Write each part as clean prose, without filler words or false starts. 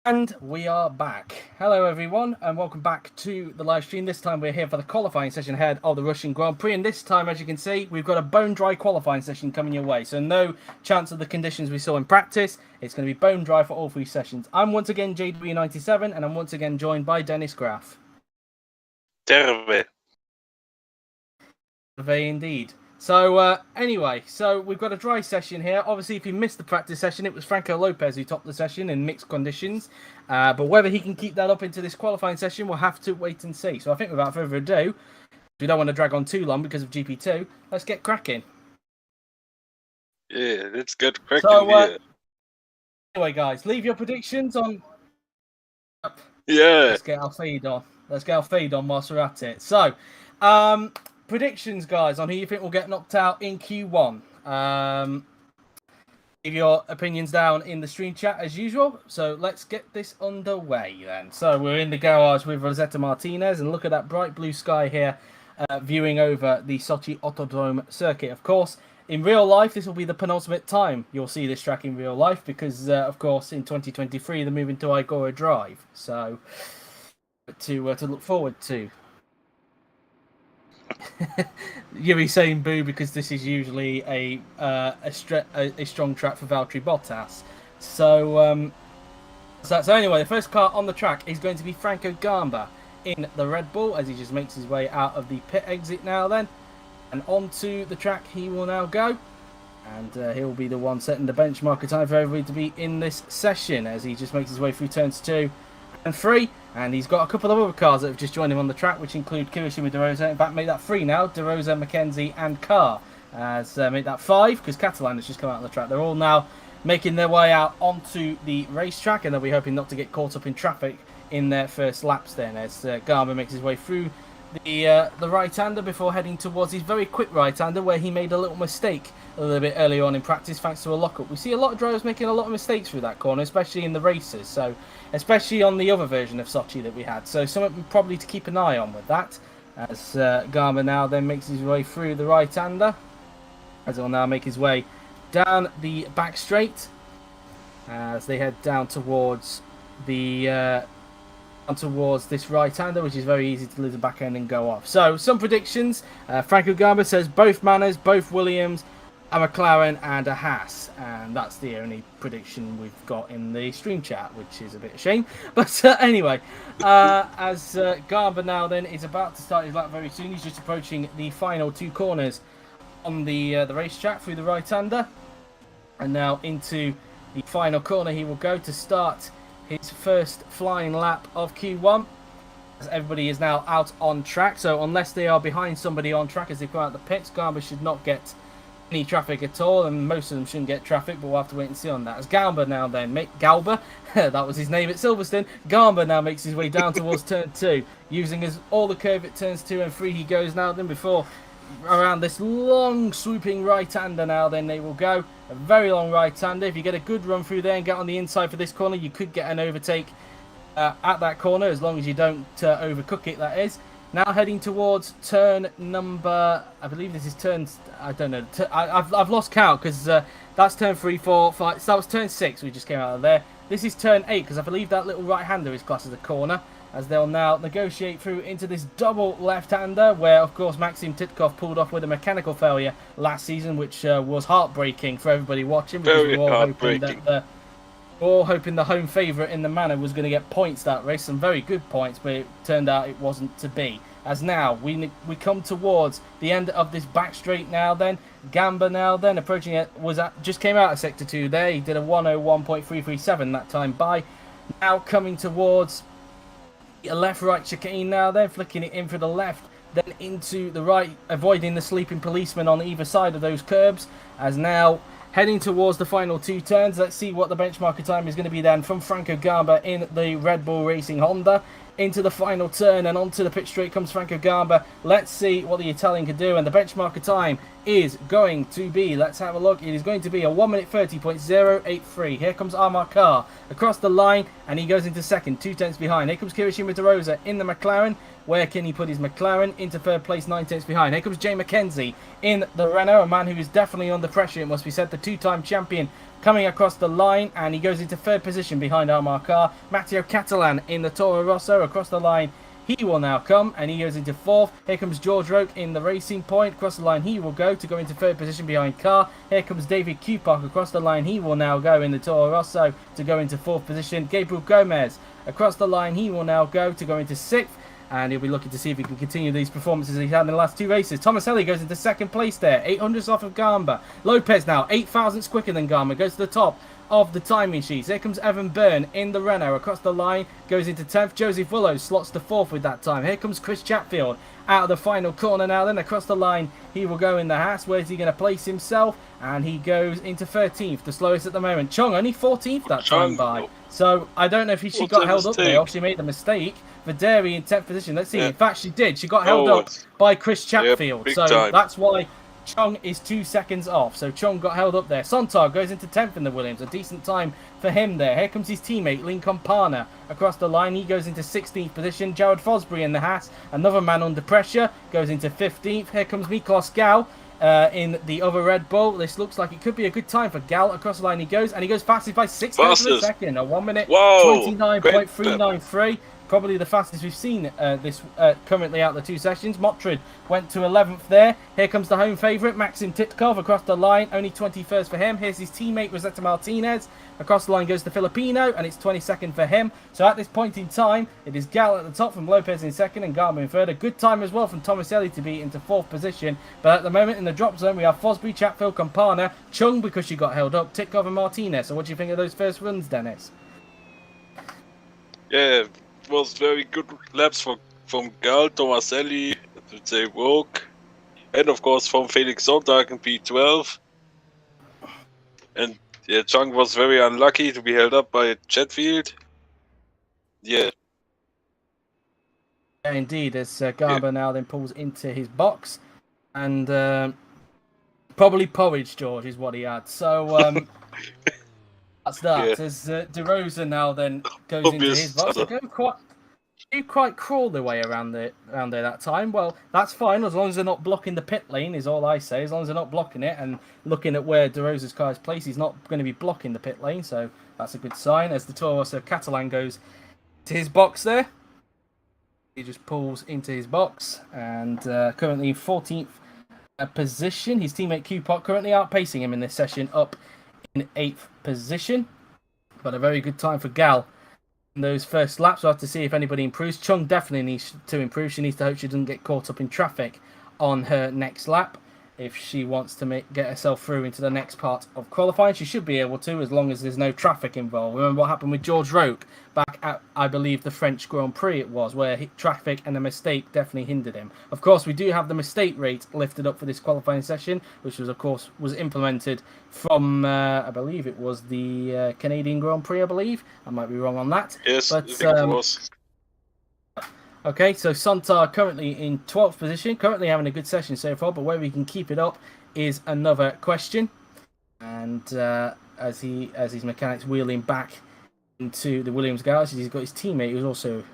And we are back. Hello, everyone, and welcome back to the live stream. This time we're here for the qualifying session ahead of the Russian Grand Prix. And this time, as you can see, we've got a bone-dry qualifying session coming your way. So no chance of the conditions we saw in practice. It's going to be bone-dry for all three sessions. I'm once again JW97, and I'm once again joined by Dennis Graff. Terve. Terve indeed. So anyway, so we've got a dry session here. Obviously, if you missed the practice session, it was Franco Lopez who topped the session in mixed conditions. But whether he can keep that up into this qualifying session, we'll have to wait and see. So I think without further ado, we don't want to drag on too long because of GP2. Let's get cracking. Yeah, let's get cracking. So anyway, guys, leave your predictions on. Yeah. Let's get our feed on. Let's get our feed on whilst we're at it. So, predictions, guys, on who you think will get knocked out in Q1. Leave your opinions down in the stream chat as usual. So let's get this underway then. So we're in the garage with Rosetta Martinez, and look at that bright blue sky here, viewing over the Sochi Autodrome circuit. Of course, in real life, this will be the penultimate time you'll see this track in real life because, of course, in 2023 they're moving to Igora Drive. So to look forward to. You'll be saying boo because this is usually a strong track for Valtteri Bottas. So anyway, the first car on the track is going to be Franco Gamba in the Red Bull as he just makes his way out of the pit exit now then. And onto the track he will now go. And he'll be the one setting the benchmark time for everybody to be in this session as he just makes his way through turns 2 and 3. And he's got a couple of other cars that have just joined him on the track, which include Kirishima De Rosa. In fact, make that 3 now. De Rosa, McKenzie, and Carr. Make that 5, because Catalan has just come out on the track. They're all now making their way out onto the racetrack, and they'll be hoping not to get caught up in traffic in their first laps then, as Gamba makes his way through the right-hander before heading towards his very quick right-hander, where he made a little mistake a little bit earlier on in practice thanks to a lockup. We see a lot of drivers making a lot of mistakes through that corner, especially in the races, so especially on the other version of Sochi that we had. So something probably to keep an eye on with that, as Gamba now then makes his way through the right-hander, as he'll now make his way down the back straight as they head down towards the towards this right-hander, which is very easy to lose the back end and go off. So some predictions. Franco Gamba says both Manners, both Williams, a McLaren and a Haas, and that's the only prediction we've got in the stream chat, which is a bit of a shame. But anyway, as Gamba now then is about to start his lap very soon, he's just approaching the final 2 corners on the racetrack through the right-hander, and now into the final corner he will go to start his first flying lap of Q1, as everybody is now out on track. So unless they are behind somebody on track as they come out the pits, Gamba should not get any traffic at all, and most of them shouldn't get traffic, but we'll have to wait and see on that. As Gamba now then, Galba, that was his name at Silverstone, Gamba now makes his way down towards turn 2, using all the curve at turns 2 and 3 he goes now then before around this long swooping right-hander now then they will go. A very long right-hander. If you get a good run through there and get on the inside for this corner, you could get an overtake at that corner, as long as you don't overcook it, that is. Now heading towards turn number, I believe this is turn, I don't know, I've lost count because that's turn 3, 4, 5, so that was turn 6 we just came out of there. This is turn 8 because I believe that little right-hander is classed as a corner, as they'll now negotiate through into this double left-hander, where of course Maxim Titkov pulled off with a mechanical failure last season, which was heartbreaking for everybody watching, because we were all hoping the home favourite in the manor was going to get points that race, some very good points, but it turned out it wasn't to be. As now we come towards the end of this back straight now then. Gamba now then approaching it, just came out of sector 2 there. He did a 101.337 that time by. Now coming towards a left-right chicane now then, flicking it in for the left, then into the right, avoiding the sleeping policeman on either side of those curbs, as now heading towards the final 2 turns. Let's see what the benchmarker time is going to be then from Franco Gamba in the Red Bull Racing Honda. Into the final turn and onto the pit straight comes Franco Gamba. Let's see what the Italian can do, and the benchmarker time is going to be, let's have a look, it is going to be a 1 minute 30.083. Here comes Amar Carr across the line, and he goes into second, 2 tenths behind. Here comes Kirishima De Rosa in the McLaren. Where can he put his McLaren? Into third place, 9 tenths behind. Here comes Jay McKenzie in the Renault, a man who is definitely under pressure, it must be said. The two-time champion coming across the line, and he goes into third position behind Armar Carr. Matteo Catalan in the Toro Rosso across the line. He will now come, and he goes into fourth. Here comes George Roke in the Racing Point. Across the line, he will go into third position behind Carr. Here comes David Kupak across the line. He will now go in the Toro Rosso to go into fourth position. Gabriel Gomez across the line. He will now go into sixth. And he'll be looking to see if he can continue these performances he's had in the last two races. Tomaselli goes into second place there, 800ths off of Gamba. Lopez now, 8 thousandths quicker than Gamba, goes to the top of the timing sheets. Here comes Evan Byrne in the Renault across the line, goes into 10th. Josie Vullo slots to 4th with that time. Here comes Chris Chatfield out of the final corner now. Then across the line, he will go in the Haas. Where's he going to place himself? And he goes into 13th, the slowest at the moment. Chong only 14th that time by. So I don't know if she got held up there or she made the mistake. Videri in 10th position. Let's see. Yeah. In fact, she did. She got held up by Chris Chatfield. So that's why Chong is 2 seconds off. So Chong got held up there. Sontag goes into 10th in the Williams. A decent time for him there. Here comes his teammate, Lincoln Parner, across the line. He goes into 16th position. Jared Fosbury in the Haas. Another man under pressure. Goes into 15th. Here comes Miklos Gal in the other Red Bull. This looks like it could be a good time for Gal. Across the line he goes. And he goes fastest by 6 tenths of a second. A 1 minute 29.393. Probably the fastest we've seen currently out the two sessions. Motrid went to 11th there. Here comes the home favourite, Maxim Titkov, across the line. Only 21st for him. Here's his teammate, Rosetta Martinez. Across the line goes the Filipino, and it's 22nd for him. So at this point in time, it is Gal at the top from Lopez in second and Gamba in third. A good time as well from Tomaselli to be into fourth position. But at the moment in the drop zone, we have Fosbury, Chatfield, Campana, Chung because she got held up, Titkov and Martinez. So what do you think of those first runs, Dennis? Yeah. Was very good laps from Gal, Tomaselli, they woke, and of course from Felix Sonntag in P12. And yeah, Chung was very unlucky to be held up by Chatfield. Yeah. Yeah, indeed, as Gamba now then pulls into his box, and probably porridge, George, is what he had. So that's that. Yeah. As De Rosa now then goes into his box. They quite crawl their way around there that time. Well, that's fine as long as they're not blocking the pit lane, is all I say. As long as they're not blocking it and looking at where De Rosa's car is placed, he's not going to be blocking the pit lane, so that's a good sign. As the Toro Rosso Catalan goes to his box there, he just pulls into his box, and currently in 14th position. His teammate Q-Pot currently outpacing him in this session, up in 8th position. But a very good time for Gal in those first laps. We'll have to see if anybody improves. Chung definitely needs to improve. She needs to hope she doesn't get caught up in traffic on her next lap. If she wants to get herself through into the next part of qualifying, she should be able to, as long as there's no traffic involved. Remember what happened with George Roque back at, I believe, the French Grand Prix it was, where traffic and a mistake definitely hindered him. Of course, we do have the mistake rate lifted up for this qualifying session, which was, of course, was implemented from, I believe it was the Canadian Grand Prix, I believe. I might be wrong on that. Yes, but, I think it was. Okay, so Sontag currently in 12th position, currently having a good session so far, but whether he can keep it up is another question. And as his mechanics wheeling back into the Williams garage, he's got his teammate who's also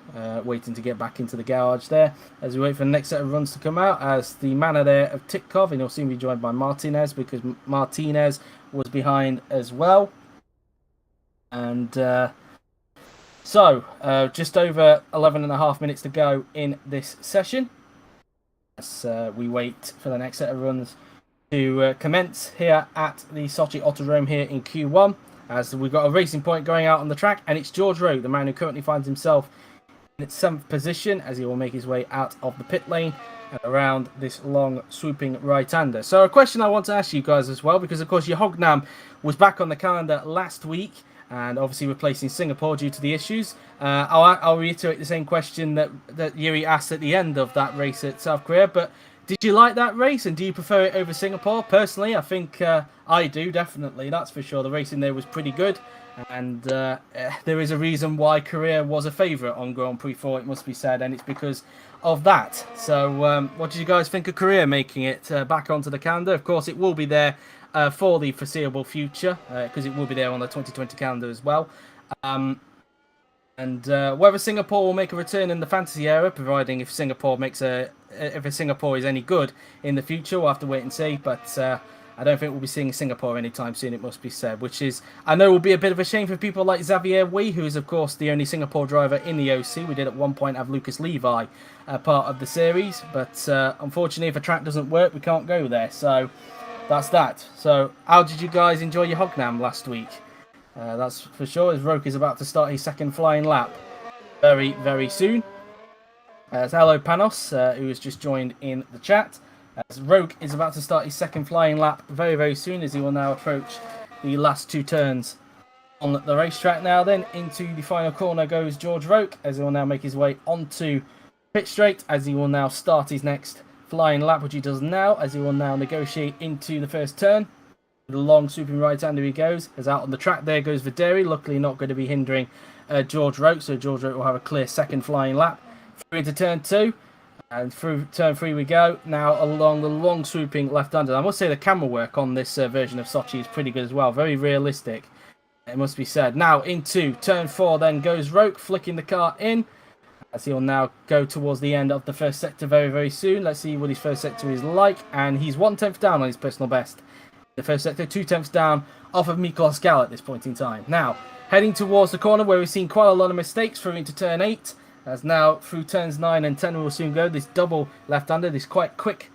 waiting to get back into the garage there, as we wait for the next set of runs to come out, as the manner there of Titkov, and he'll soon be joined by Martinez, because Martinez was behind as well. And so, just over 11.5 minutes to go in this session, as we wait for the next set of runs to commence here at the Sochi Autodrome here in Q1, as we've got a racing point going out on the track, and it's George Rowe, the man who currently finds himself in 7th position, as he will make his way out of the pit lane and around this long swooping right-hander. So a question I want to ask you guys as well, because of course your Hognam was back on the calendar last week, and obviously replacing Singapore due to the issues. I'll reiterate the same question that Yuri asked at the end of that race at South Korea, but did you like that race, and do you prefer it over Singapore? Personally, I think I do, definitely, that's for sure. The racing there was pretty good, and there is a reason why Korea was a favourite on Grand Prix 4, it must be said, and it's because of that. So what did you guys think of Korea making it back onto the calendar? Of course, it will be there for the foreseeable future, because it will be there on the 2020 calendar as well. And whether Singapore will make a return in the fantasy era, providing if Singapore is any good in the future, we'll have to wait and see. But I don't think we'll be seeing Singapore anytime soon, it must be said. Which is, I know, will be a bit of a shame for people like Xavier Wee, who is, of course, the only Singapore driver in the OC. We did at one point have Lucas Levi part of the series. But unfortunately, if a track doesn't work, we can't go there. So that's that. So how did you guys enjoy your Hognam last week? That's for sure, as Roke is about to start his second flying lap very, very soon. So hello Panos, who has just joined in the chat. As Roke is about to start his second flying lap very, very soon, as he will now approach the last 2 turns on the racetrack. Now then, into the final corner goes George Roke, as he will now make his way onto pit straight, as he will now start his next flying lap, which he does now, as he will now negotiate into the first turn. The long swooping right-hander he goes. As out on the track there goes Videri. Luckily not going to be hindering George Roke. So George Roke will have a clear second flying lap. Through into turn 2. And through turn 3 we go. Now along the long swooping left-hander. I must say the camera work on this version of Sochi is pretty good as well. Very realistic, it must be said. Now into turn 4 then goes Roke, flicking the car in. As he'll now go towards the end of the first sector very, very soon. Let's see what his first sector is like. And he's 1/10 down on his personal best. The first sector, 2/10 down off of Miklos Gal at this point in time. Now, heading towards the corner where we've seen quite a lot of mistakes through into turn 8. As now through turns 9 and 10 we will soon go. This double left-hander, this quite quick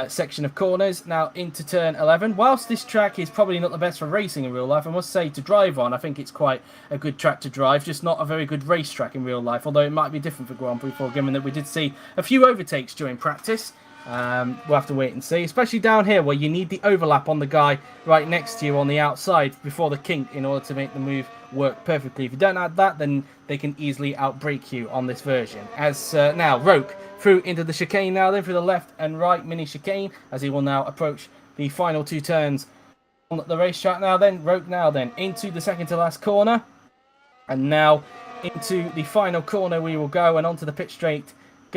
section of corners. Now into turn 11. Whilst this track is probably not the best for racing in real life, I must say to drive on, I think it's quite a good track to drive. Just not a very good racetrack in real life, although it might be different for Grand Prix 4, given that we did see a few overtakes during practice. We'll have to wait and see, especially down here where you need the overlap on the guy right next to you on the outside before the kink in order to make the move work perfectly. If you don't add that, then they can easily outbrake you on this version. As now Roke through into the chicane now, then through the left and right mini chicane, as he will now approach the final 2 turns on the racetrack. Now then, Roke now then into the second to last corner, and now into the final corner we will go, and onto the pit straight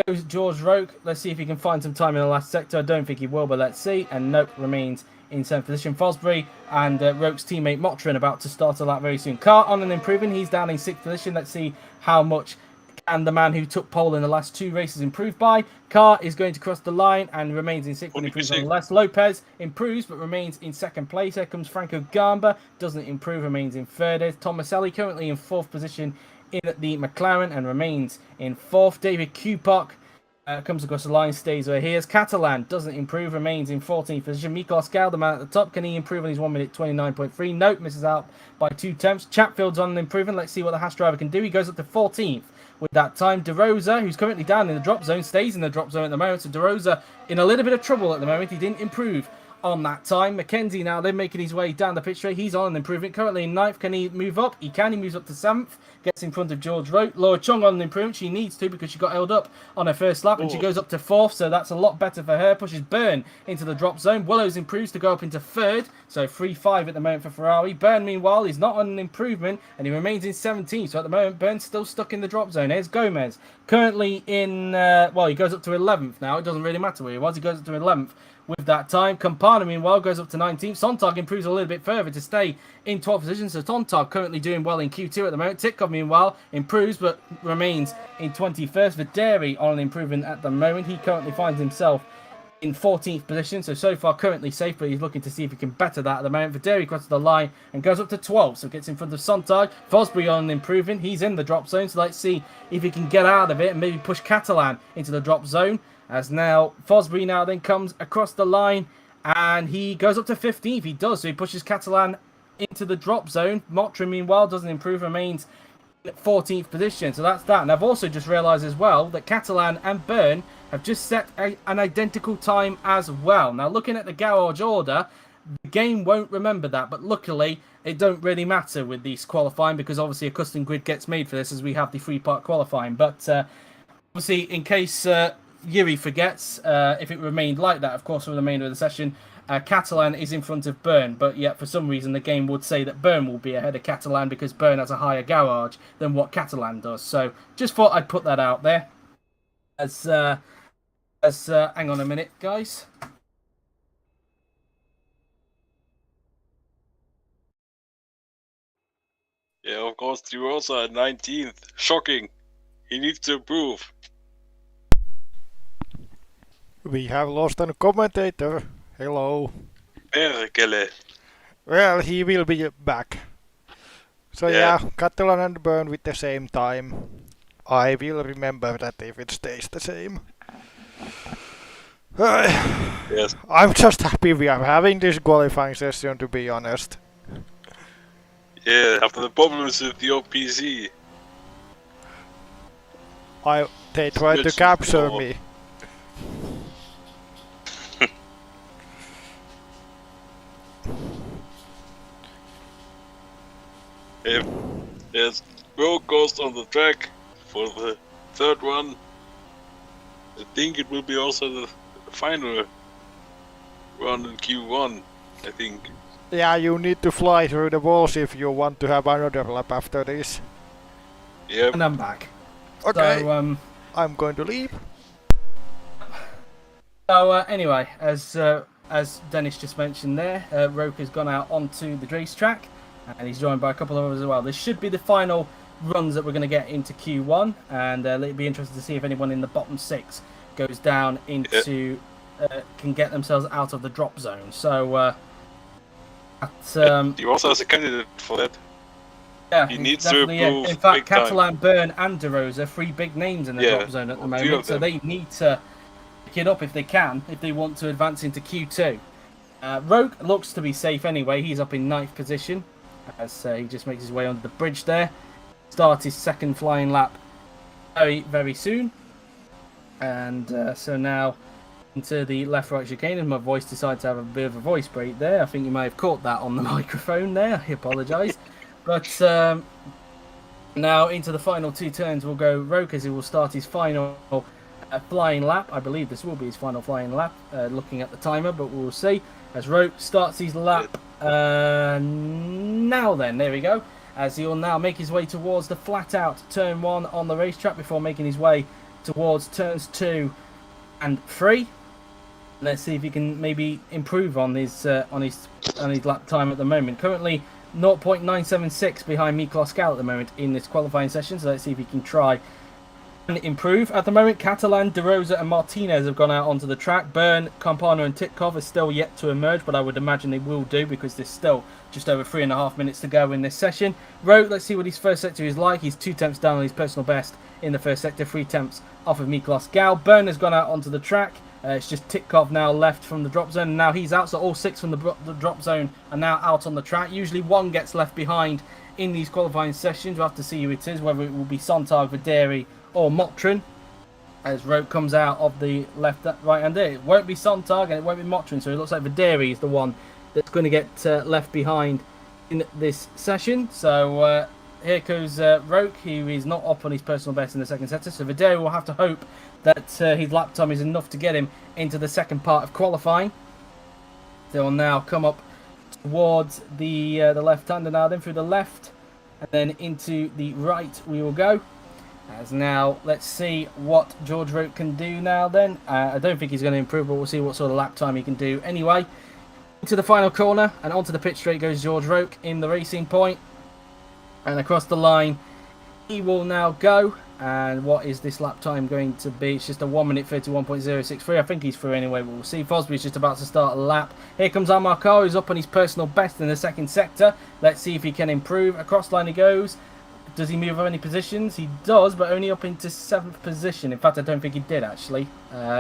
goes George Roke. Let's see if he can find some time in the last sector. I don't think he will, but let's see. And nope, remains in 7th position. Fosbury and Roke's teammate Motrin about to start a lap very soon. Car on and improving. He's down in 6th position. Let's see how much can the man who took pole in the last 2 races improve by. Car is going to cross the line and remains in 6th, but improves on less. Lopez improves but remains in 2nd place. Here comes Franco Gamba. Doesn't improve, remains in 3rd. Tomaselli currently in 4th position in the McLaren and remains in 4th. David Kupak comes across the line, stays where he is. Catalan doesn't improve, remains in 14th position. Miklos Gal, the man at the top, can he improve on his 1 minute 29.3? Nope, misses out by 2/10. Chatfield's on an improvement. Let's see what the Haas driver can do. He goes up to 14th with that time. De Rosa, who's currently down in the drop zone, stays in the drop zone at the moment. So De Rosa in a little bit of trouble at the moment. He didn't improve on that time. Mackenzie now then making his way down the pit straight. He's on an improvement. Currently in 9th. Can he move up? He can. He moves up to 7th. Gets in front of George Roke. Laura Chung on an improvement. She needs to, because she got held up on her first lap, and she goes up to 4th, so that's a lot better for her. Pushes Byrne into the drop zone. Willows improves to go up into 3rd, so 3-5 at the moment for Ferrari. Byrne, meanwhile, is not on an improvement, and he remains in 17th, so at the moment, Byrne's still stuck in the drop zone. Here's Gomez, currently in, well, he goes up to 11th now. It doesn't really matter where he was. He goes up to 11th. With that time, Campana, meanwhile, goes up to 19th. Sontag improves a little bit further to stay in 12th position. So Sontag currently doing well in Q2 at the moment. Titkov, meanwhile, improves but remains in 21st. Videri on an improvement at the moment. He currently finds himself in 14th position. So far, currently safe, but he's looking to see if he can better that at the moment. Videri crosses the line and goes up to 12th. So gets in front of Sontag. Fosbury on an improvement. He's in the drop zone. So let's see if he can get out of it and maybe push Catalan into the drop zone. As now, Fosbury now then comes across the line and he goes up to 15th. He does, so he pushes Catalan into the drop zone. Motrin, meanwhile, doesn't improve, remains in 14th position. So that's that. And I've also just realised as well that Catalan and Byrne have just set an identical time as well. Now, looking at the garage order, the game won't remember that, but luckily it don't really matter with these qualifying, because obviously a custom grid gets made for this as we have the 3-part qualifying. But obviously, in case Yuri forgets, if it remained like that, of course, for the remainder of the session, Catalan is in front of Byrne, but yet for some reason the game would say that Byrne will be ahead of Catalan because Byrne has a higher garage than what Catalan does. So just thought I'd put that out there. Hang on a minute, guys. Yeah, of course, Rosa at 19th. Shocking. He needs to improve. We have lost a commentator. Hello. Perkele. Well, he will be back. So yeah, Catalan and Byrne with the same time. I will remember that if it stays the same. Yes. I'm just happy we are having this qualifying session, to be honest. Yeah, after the problems with the OPC. They tried to capture me. Yes, Rogue goes on the track for the third one. I think it will be also the final run in Q1, I think. Yeah, you need to fly through the walls if you want to have another lap after this. Yep. And I'm back. Okay. So, I'm going to leave. So anyway, as Dennis just mentioned there, Roke has gone out onto the racetrack, and he's joined by a couple of others as well. This should be the final runs that we're going to get into Q1, and it'll be interesting to see if anyone in the bottom 6 goes down into can get themselves out of the drop zone. So he also has a candidate for that. yeah, he needs to improve. Yeah. In fact, Catalan, Byrne, and De Rosa, 3 big names in the drop zone at the moment, so they need to pick it up if they can, if they want to advance into Q2. Rogue looks to be safe anyway. He's up in 9th position as he just makes his way under the bridge there. Start his second flying lap very, very soon. And so now into the left-right chicane, and my voice decided to have a bit of a voice break there. I think you may have caught that on the microphone there. I apologise. But now into the final 2 turns will go Roke, as he will start his final flying lap. I believe this will be his final flying lap, looking at the timer, but we'll see. As Roke starts his lap now then, there we go. As he'll now make his way towards the flat-out turn 1 on the racetrack before making his way towards turns 2 and 3. Let's see if he can maybe improve on his lap time at the moment. Currently 0.976 behind Miklos Gal at the moment in this qualifying session, so let's see if he can try and improve. At the moment, Catalan, De Rosa and Martinez have gone out onto the track. Byrne, Campana and Titkov are still yet to emerge, but I would imagine they will do because there's still just over 3.5 minutes to go in this session. Roke, let's see what his first sector is like. He's 2 tenths down on his personal best in the first sector, 3 tenths off of Miklos Gal. Byrne has gone out onto the track. It's just Titkov now left from the drop zone, and now he's out, so all 6 from the drop zone are now out on the track. Usually 1 gets left behind in these qualifying sessions. We'll have to see who it is, whether it will be Sontag, Videri or Motrin, as Roke comes out of the right-hand there. It won't be Sontag and it won't be Motrin, so it looks like Videri is the one that's going to get left behind in this session. So here goes Roke, who is not up on his personal best in the second sector, so Videri will have to hope that his lap time is enough to get him into the second part of qualifying. They will now come up towards the left-hander now, then through the left, and then into the right we will go. As now, let's see what George Roke can do now then. I don't think he's going to improve, but we'll see what sort of lap time he can do. Anyway, into the final corner and onto the pit straight goes George Roke in the racing point. And across the line, he will now go. And what is this lap time going to be? It's just a 1 minute 31.063. I think he's through anyway, but we'll see. Fosby's just about to start a lap. Here comes Amarkar, who's up on his personal best in the second sector. Let's see if he can improve. Across the line he goes. Does he move up any positions? He does, but only up into 7th position. In fact, I don't think he did, actually.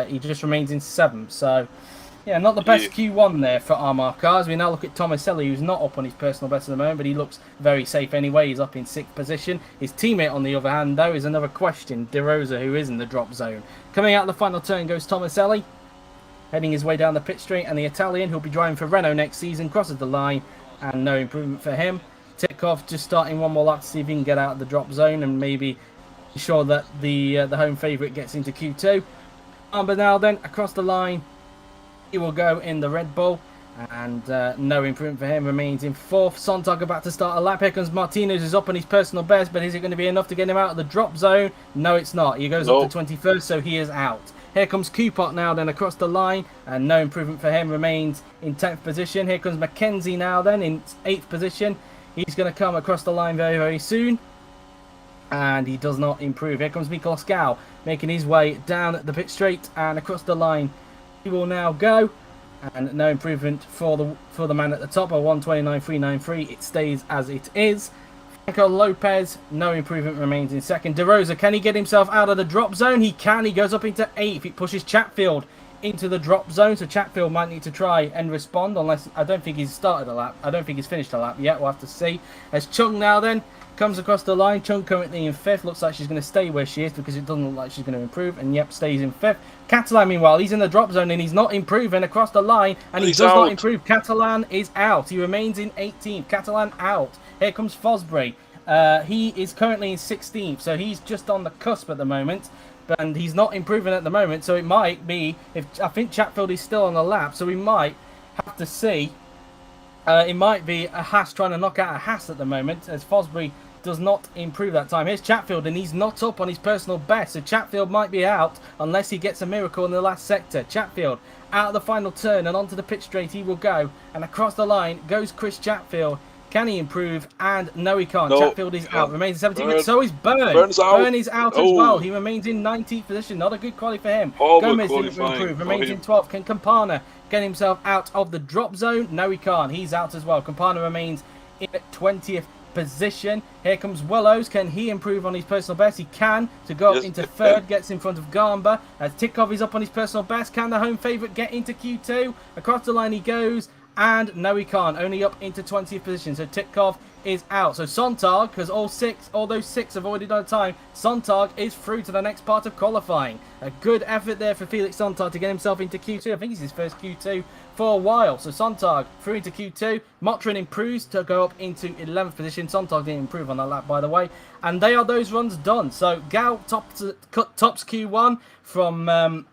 He just remains in 7th. So, yeah, not the best Q1 there for Amarkar. As we now look at Tomaselli, who's not up on his personal best at the moment, but he looks very safe anyway. He's up in 6th position. His teammate, on the other hand, though, is another question. De Rosa, who is in the drop zone. Coming out the final turn goes Tomaselli, heading his way down the pit straight, and the Italian, who'll be driving for Renault next season, crosses the line, and no improvement for him. Titkov just starting one more lap to see if he can get out of the drop zone and maybe ensure that the home favourite gets into Q2. But now then, across the line, he will go in the Red Bull, and no improvement for him, remains in 4th. Sontag about to start a lap. Here comes Martinez, who's up on his personal best, but is it going to be enough to get him out of the drop zone? No, it's not. He goes up to 21st, so he is out. Here comes Coupot now then across the line, and no improvement for him, remains in 10th position. Here comes Mackenzie now then in 8th position. He's going to come across the line very, very soon. And he does not improve. Here comes Miklos Gau, making his way down the pit straight and across the line. He will now go. And no improvement for the man at the top, a 1:29.393. It stays as it is. Franco Lopez, no improvement, remains in second. De Rosa, can he get himself out of the drop zone? He can. He goes up into 8th. It pushes Chatfield into the drop zone, so Chatfield might need to try and respond, unless I don't think he's started a lap. I don't think he's finished a lap yet. We'll have to see. As Chung now then comes across the line. Chung currently in 5th. Looks like she's going to stay where she is because it doesn't look like she's going to improve. And yep, stays in 5th. Catalan, meanwhile, he's in the drop zone and he's not improving across the line. And he does not improve. Catalan is out. He remains in 18th. Catalan out. Here comes Fosbury. He is currently in 16th. So he's just on the cusp at the moment. And he's not improving at the moment. So it might be, I think Chatfield is still on the lap. So we might have to see. It might be a Haas trying to knock out a Haas at the moment, as Fosbury does not improve that time. Here's Chatfield, and he's not up on his personal best, so Chatfield might be out unless he gets a miracle in the last sector. Chatfield out of the final turn and onto the pit straight he will go, and across the line goes Chris Chatfield. Can he improve? And no, he can't. No, Chatfield is out. Remains in 17th. So is Byrne. Byrne is out as well. He remains in 19th position. Not a good quality for him. Gomez didn't improve. Remains in 12th. Can Campana get himself out of the drop zone? No, he can't. He's out as well. Campana remains in 20th position. Here comes Willows. Can he improve on his personal best? He can. To go up into 3rd. Gets in front of Gamba. As Titkov is up on his personal best. Can the home favourite get into Q2? Across the line he goes. And no, he can't. Only up into 20th position. So Titkov is out. So Sontag, because all those 6 have already done time, Sontag is through to the next part of qualifying. A good effort there for Felix Sontag to get himself into Q2. I think it's his first Q2 for a while. So Sontag through into Q2. Motrin improves to go up into 11th position. Sontag didn't improve on that lap, by the way. And they are those runs done. So Gao tops Q1 from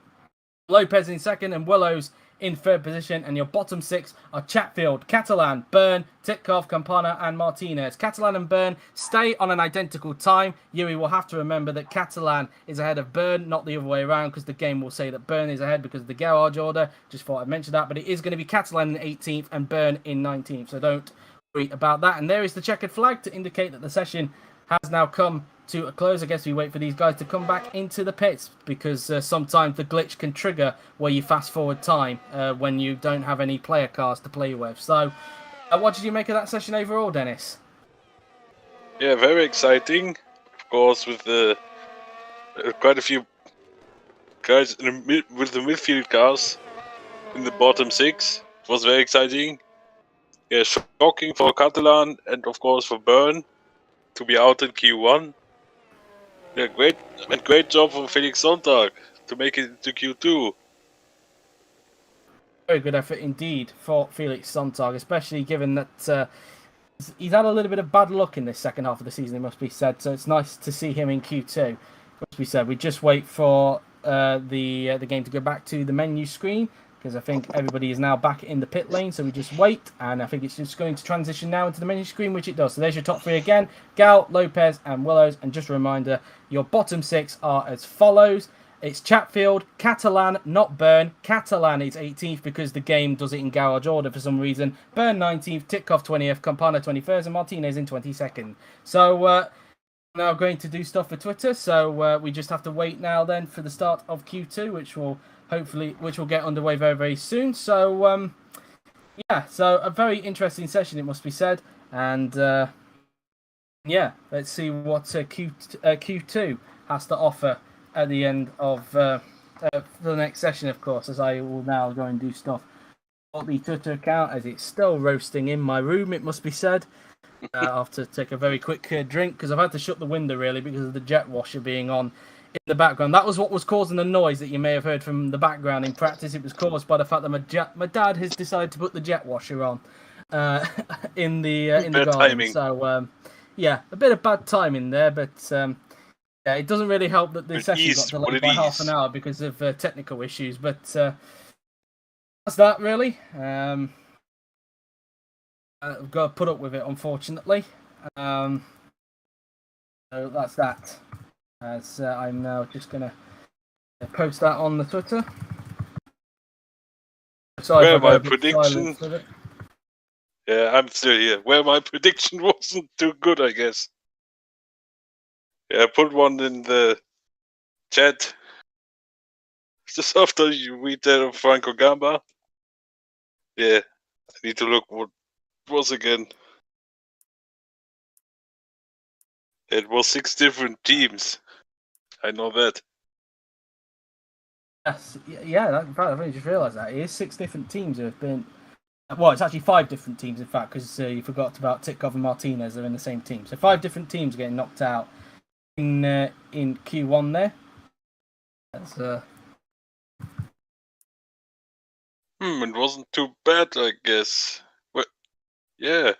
Lopez in 2nd and Willows in 3rd position, and your bottom 6 are Chatfield, Catalan, Byrne, Titkov, Campana, and Martinez. Catalan and Byrne stay on an identical time. Yuri will have to remember that Catalan is ahead of Byrne, not the other way around, because the game will say that Byrne is ahead because of the garage order. Just thought I'd mention that, but it is going to be Catalan in 18th and Byrne in 19th, so don't worry about that. And there is the checkered flag to indicate that the session has now come to a close. I guess we wait for these guys to come back into the pits, because sometimes the glitch can trigger where you fast forward time when you don't have any player cars to play with. So what did you make of that session overall, Dennis? Yeah, very exciting. Of course, with the quite a few guys with the midfield cars in the bottom 6. It was very exciting. Yeah, shocking for Catalan and of course for Byrne to be out in Q1. Yeah, great job from Felix Sonntag to make it into Q2. Very good effort indeed for Felix Sonntag, especially given that he's had a little bit of bad luck in this second half of the season, it must be said. So it's nice to see him in Q2. It must be said. We just wait for the game to go back to the menu screen, because I think everybody is now back in the pit lane, so we just wait, and I think it's just going to transition now into the menu screen, which it does. So there's your top 3 again, Gal, Lopez, and Willows, and just a reminder, your bottom 6 are as follows. It's Chatfield, Catalan, not Byrne. Catalan is 18th because the game does it in garage order for some reason. Byrne 19th, Titkov 20th, Campana 21st, and Martinez in 22nd. So now going to do stuff for Twitter, so we just have to wait now then for the start of Q2, which will get underway very, very soon. So yeah, so a very interesting session, it must be said, and yeah, let's see what Q2 has to offer at the end of the next session, of course, as I will now go and do stuff on the Twitter account, as it's still roasting in my room, it must be said. I have to take a very quick drink, because I've had to shut the window, really, because of the jet washer being on in the background. That was what was causing the noise that you may have heard from the background. In practice, it was caused by the fact that my dad has decided to put the jet washer on in the garden. Timing. So yeah, a bit of bad timing there, but yeah, it doesn't really help that the session got delayed by half an hour because of technical issues. But that's that, really. I've got to put up with it, unfortunately. So that's that. As I'm now just going to post that on the Twitter. Sorry, my prediction. Yeah, I'm still here. Well, my prediction wasn't too good, I guess. Yeah, I put one in the chat just after you read that of Franco Gamba. Yeah, I need to look what it was again. It was 6 different teams. I know that. Yes, yeah. In fact, I've only just realised that it is 6 different teams who have been. Well, it's actually 5 different teams, in fact, because you forgot about Titkov and Martinez. They're in the same team, so 5 different teams getting knocked out in Q1 there. That's It wasn't too bad, I guess. But yeah.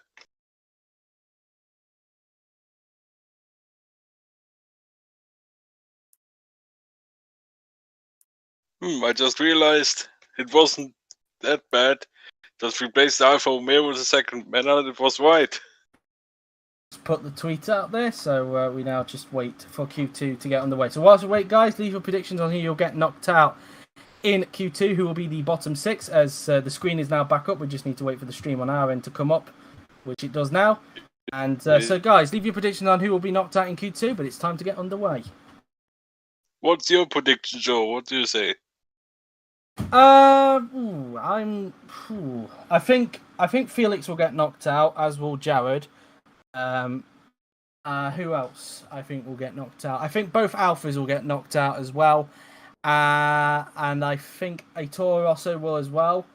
I just realized it wasn't that bad. Just replaced Alfa Romeo with the second manner, it was right. put the tweet out there, so we now just wait for Q2 to get underway. So whilst we wait, guys, leave your predictions on who you'll get knocked out in Q2, who will be the bottom 6, as the screen is now back up. We just need to wait for the stream on our end to come up, which it does now. And so, guys, leave your predictions on who will be knocked out in Q2, but it's time to get underway. What's your prediction, Joe? What do you say? I think Felix will get knocked out, as will Jared. Who else I think will get knocked out? I think both Alphas will get knocked out as well. And I think a Toro Rosso will as well.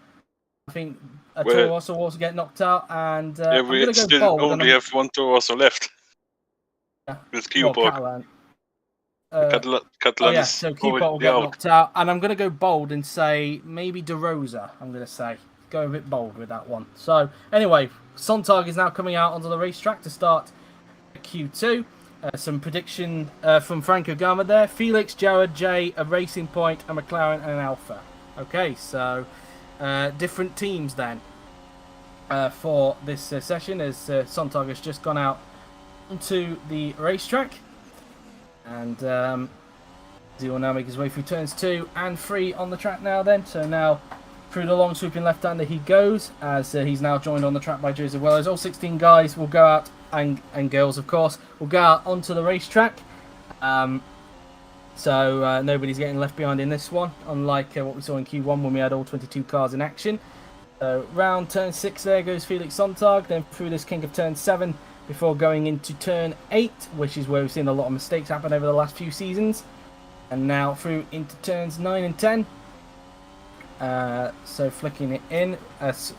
I think a Toro Rosso will also get knocked out. And yeah, I'm we going to go still bold. only have one Toro Rosso left. Yeah. With Q-Bot. Catalan so Q-Bot will get knocked out. And I'm going to go bold and say maybe De Rosa, I'm going to say. Go a bit bold with that one. So, anyway, Sontag is now coming out onto the racetrack to start Q2. Some prediction from Franco Gamba there. Felix, Jared, Jay, a Racing Point, a McLaren, and an Alpha. Okay, so different teams then for this session, as Sontag has just gone out onto the racetrack. And he will now make his way through turns 2 and 3 on the track now then. So now through the long swooping left-hander he goes, as he's now joined on the track by Joseph Wells. All 16 guys will go out, and girls of course, will go out onto the racetrack. So nobody's getting left behind in this one, unlike what we saw in Q1 when we had all 22 cars in action. So round turn 6 there goes Felix Sontag, then through this kink of turn 7 before going into turn 8, which is where we've seen a lot of mistakes happen over the last few seasons. And now through into turns 9 and 10. So flicking it in,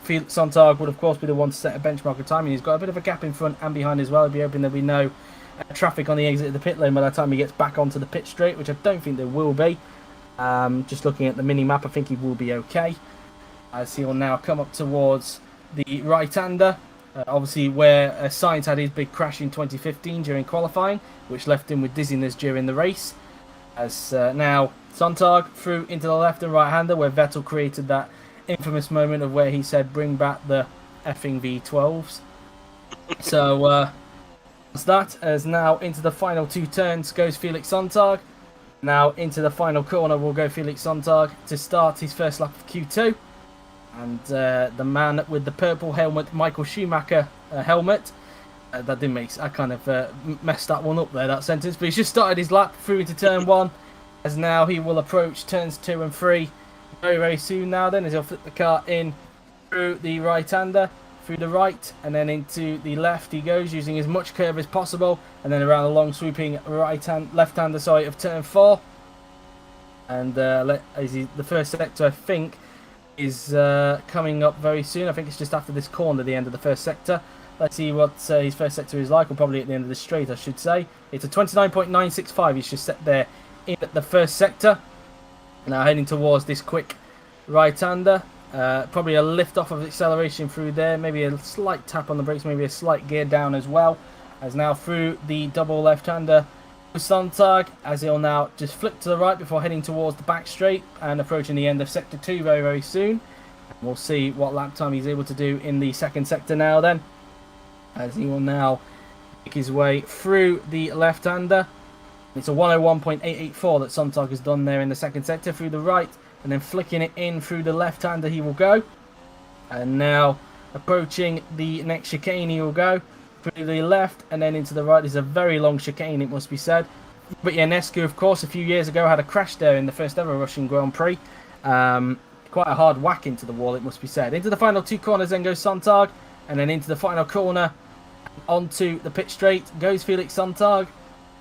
Felix Sontag would of course be the one to set a benchmark of time, and he's got a bit of a gap in front and behind as well. I'd be hoping there'll be no traffic on the exit of the pit lane by the time he gets back onto the pit straight, which I don't think there will be. Just looking at the mini map, I think he will be okay, as he will now come up towards the right-hander, obviously where Sainz had his big crash in 2015 during qualifying, which left him with dizziness during the race. As now Sontag through into the left and right-hander, where Vettel created that infamous moment of where he said, "Bring back the effing V12s." So that's that. As now into the final 2 turns goes Felix Sontag. Now into the final corner will go Felix Sontag to start his first lap of Q2. And the man with the purple helmet, Michael Schumacher helmet. That didn't make. I kind of messed that one up there, that sentence. But he's just started his lap through into turn 1, as now he will approach turns 2 and 3 very, very soon. Now then, as he'll flip the car in through the right-hander, through the right, and then into the left he goes, using as much curve as possible, and then around the long swooping left-hander side of turn 4. And the first sector, I think, is coming up very soon. I think it's just after this corner, the end of the first sector. Let's see what his first sector is like, or probably at the end of the straight, I should say. It's a 29.965. He's just set there in the first sector. Now heading towards this quick right-hander. Probably a lift off of acceleration through there. Maybe a slight tap on the brakes, maybe a slight gear down as well. As now through the double left-hander, Sontag, as he'll now just flip to the right before heading towards the back straight and approaching the end of sector 2 very, very soon. We'll see what lap time he's able to do in the second sector now then, as he will now make his way through the left-hander. It's a 101.884 that Sontag has done there in the second sector through the right, and then flicking it in through the left-hander he will go. And now Approaching the next chicane, he will go through the left and then into the right. There's a very long chicane, it must be said. But Ionescu, of course, a few years ago had a crash there in the first ever Russian Grand Prix. Quite a hard whack into the wall, it must be said. Into the final 2 corners, then goes Sontag, and then into the final corner, onto the pit straight goes Felix Sontag.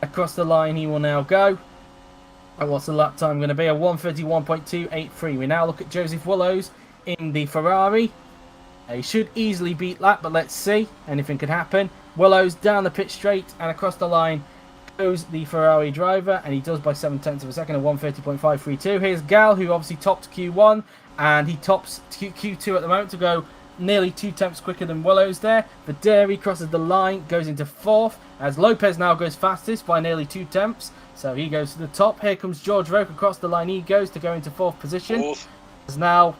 Across the line, he will now go. And what's the lap time going to be? A 1:31.283. We now look at Joseph Willows in the Ferrari. He should easily beat that, but let's see. Anything could happen. Willows down the pit straight and across the line goes the Ferrari driver, and he does by 7/10 of a second, a 1:30.532. Here's Gal, who obviously topped Q1, and he tops Q2 at the moment to go nearly 2 tenths quicker than Willows there. Videri crosses the line, goes into 4th, as Lopez now goes fastest by nearly 2 tenths. So he goes to the top. Here comes George Roque across the line. He goes to go into 4th position. As now,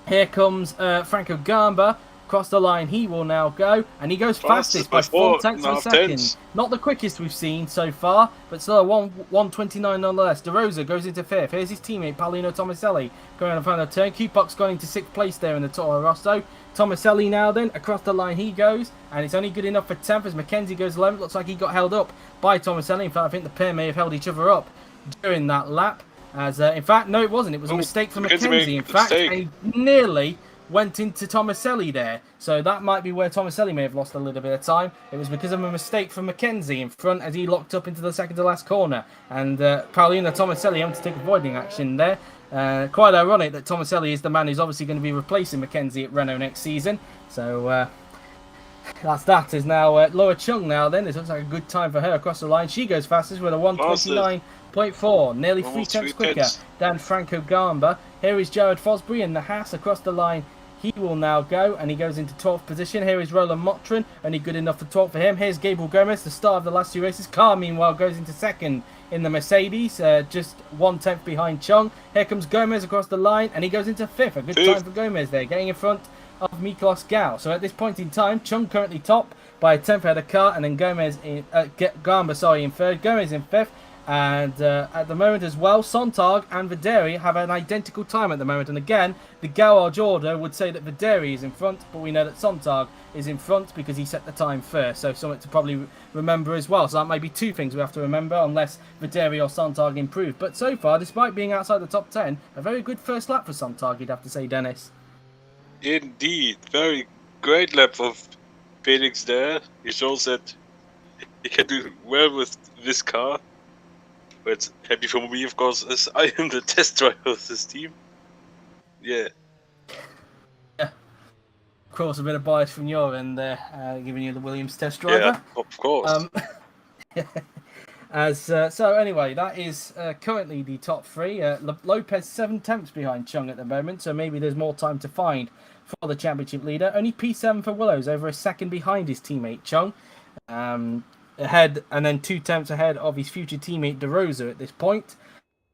here comes Franco Gamba. Across the line, he will now go, and he goes fastest by 4 tenths of a second. Not the quickest we've seen so far, but still a 1:29 nonetheless. De Rosa goes into 5th. Here's his teammate Paolino Tomaselli going on the final turn. Q-Pox going into 6th place there in the Toro Rosso. Tomaselli now then, across the line he goes, and it's only good enough for 10th as Mackenzie goes 11th. Looks like he got held up by Tomaselli. In fact, I think the pair may have held each other up during that lap. As in fact, no, it wasn't. It was a mistake for Mackenzie. In fact, he nearly went into Tomaselli there. So that might be where Tomaselli may have lost a little bit of time. It was because of a mistake from Mackenzie in front as he locked up into the second to last corner. And Paolino Tomaselli having to take avoiding action there. Quite ironic that Tomaselli is the man who's obviously going to be replacing Mackenzie at Renault next season. So that is now Laura Chung now then. This looks like a good time for her across the line. She goes fastest with a 1:29.4, nearly 3 tenths quicker than Franco Gamba. Here is Jared Fosbury in the Haas across the line. He will now go, and he goes into 12th position. Here is Roland Motrin, only good enough for 12th for him. Here's Gabriel Gomez, the star of the last 2 races. Carr, meanwhile, goes into 2nd in the Mercedes, just 1 tenth behind Chung. Here comes Gomez across the line, and he goes into 5th. A good time for Gomez there, getting in front of Miklos Gal. So at this point in time, Chung currently top by a 10th ahead of Carr, and then Gomez in Gamba, in 3rd. Gomez in 5th. And at the moment as well, Sontag and Videri have an identical time at the moment. And again, the garage order would say that Videri is in front, but we know that Sontag is in front because he set the time first. So something to probably remember as well. So that might be 2 things we have to remember unless Videri or Sontag improve. But so far, despite being outside the top 10, a very good first lap for Sontag, you'd have to say, Dennis. Indeed. Very great lap of Felix there. He shows that he can do well with this car. But happy for me, of course, as I am the test driver of this team. Yeah. Yeah. Of course, a bit of bias from your end there, giving you the Williams test driver. Yeah, of course. So anyway, that is currently the top 3. Lopez 7 tenths behind Chung at the moment, so maybe there's more time to find for the championship leader. Only P7 for Willows, over a second behind his teammate Chung. Ahead, and then 2 tenths ahead of his future teammate De Rosa at this point,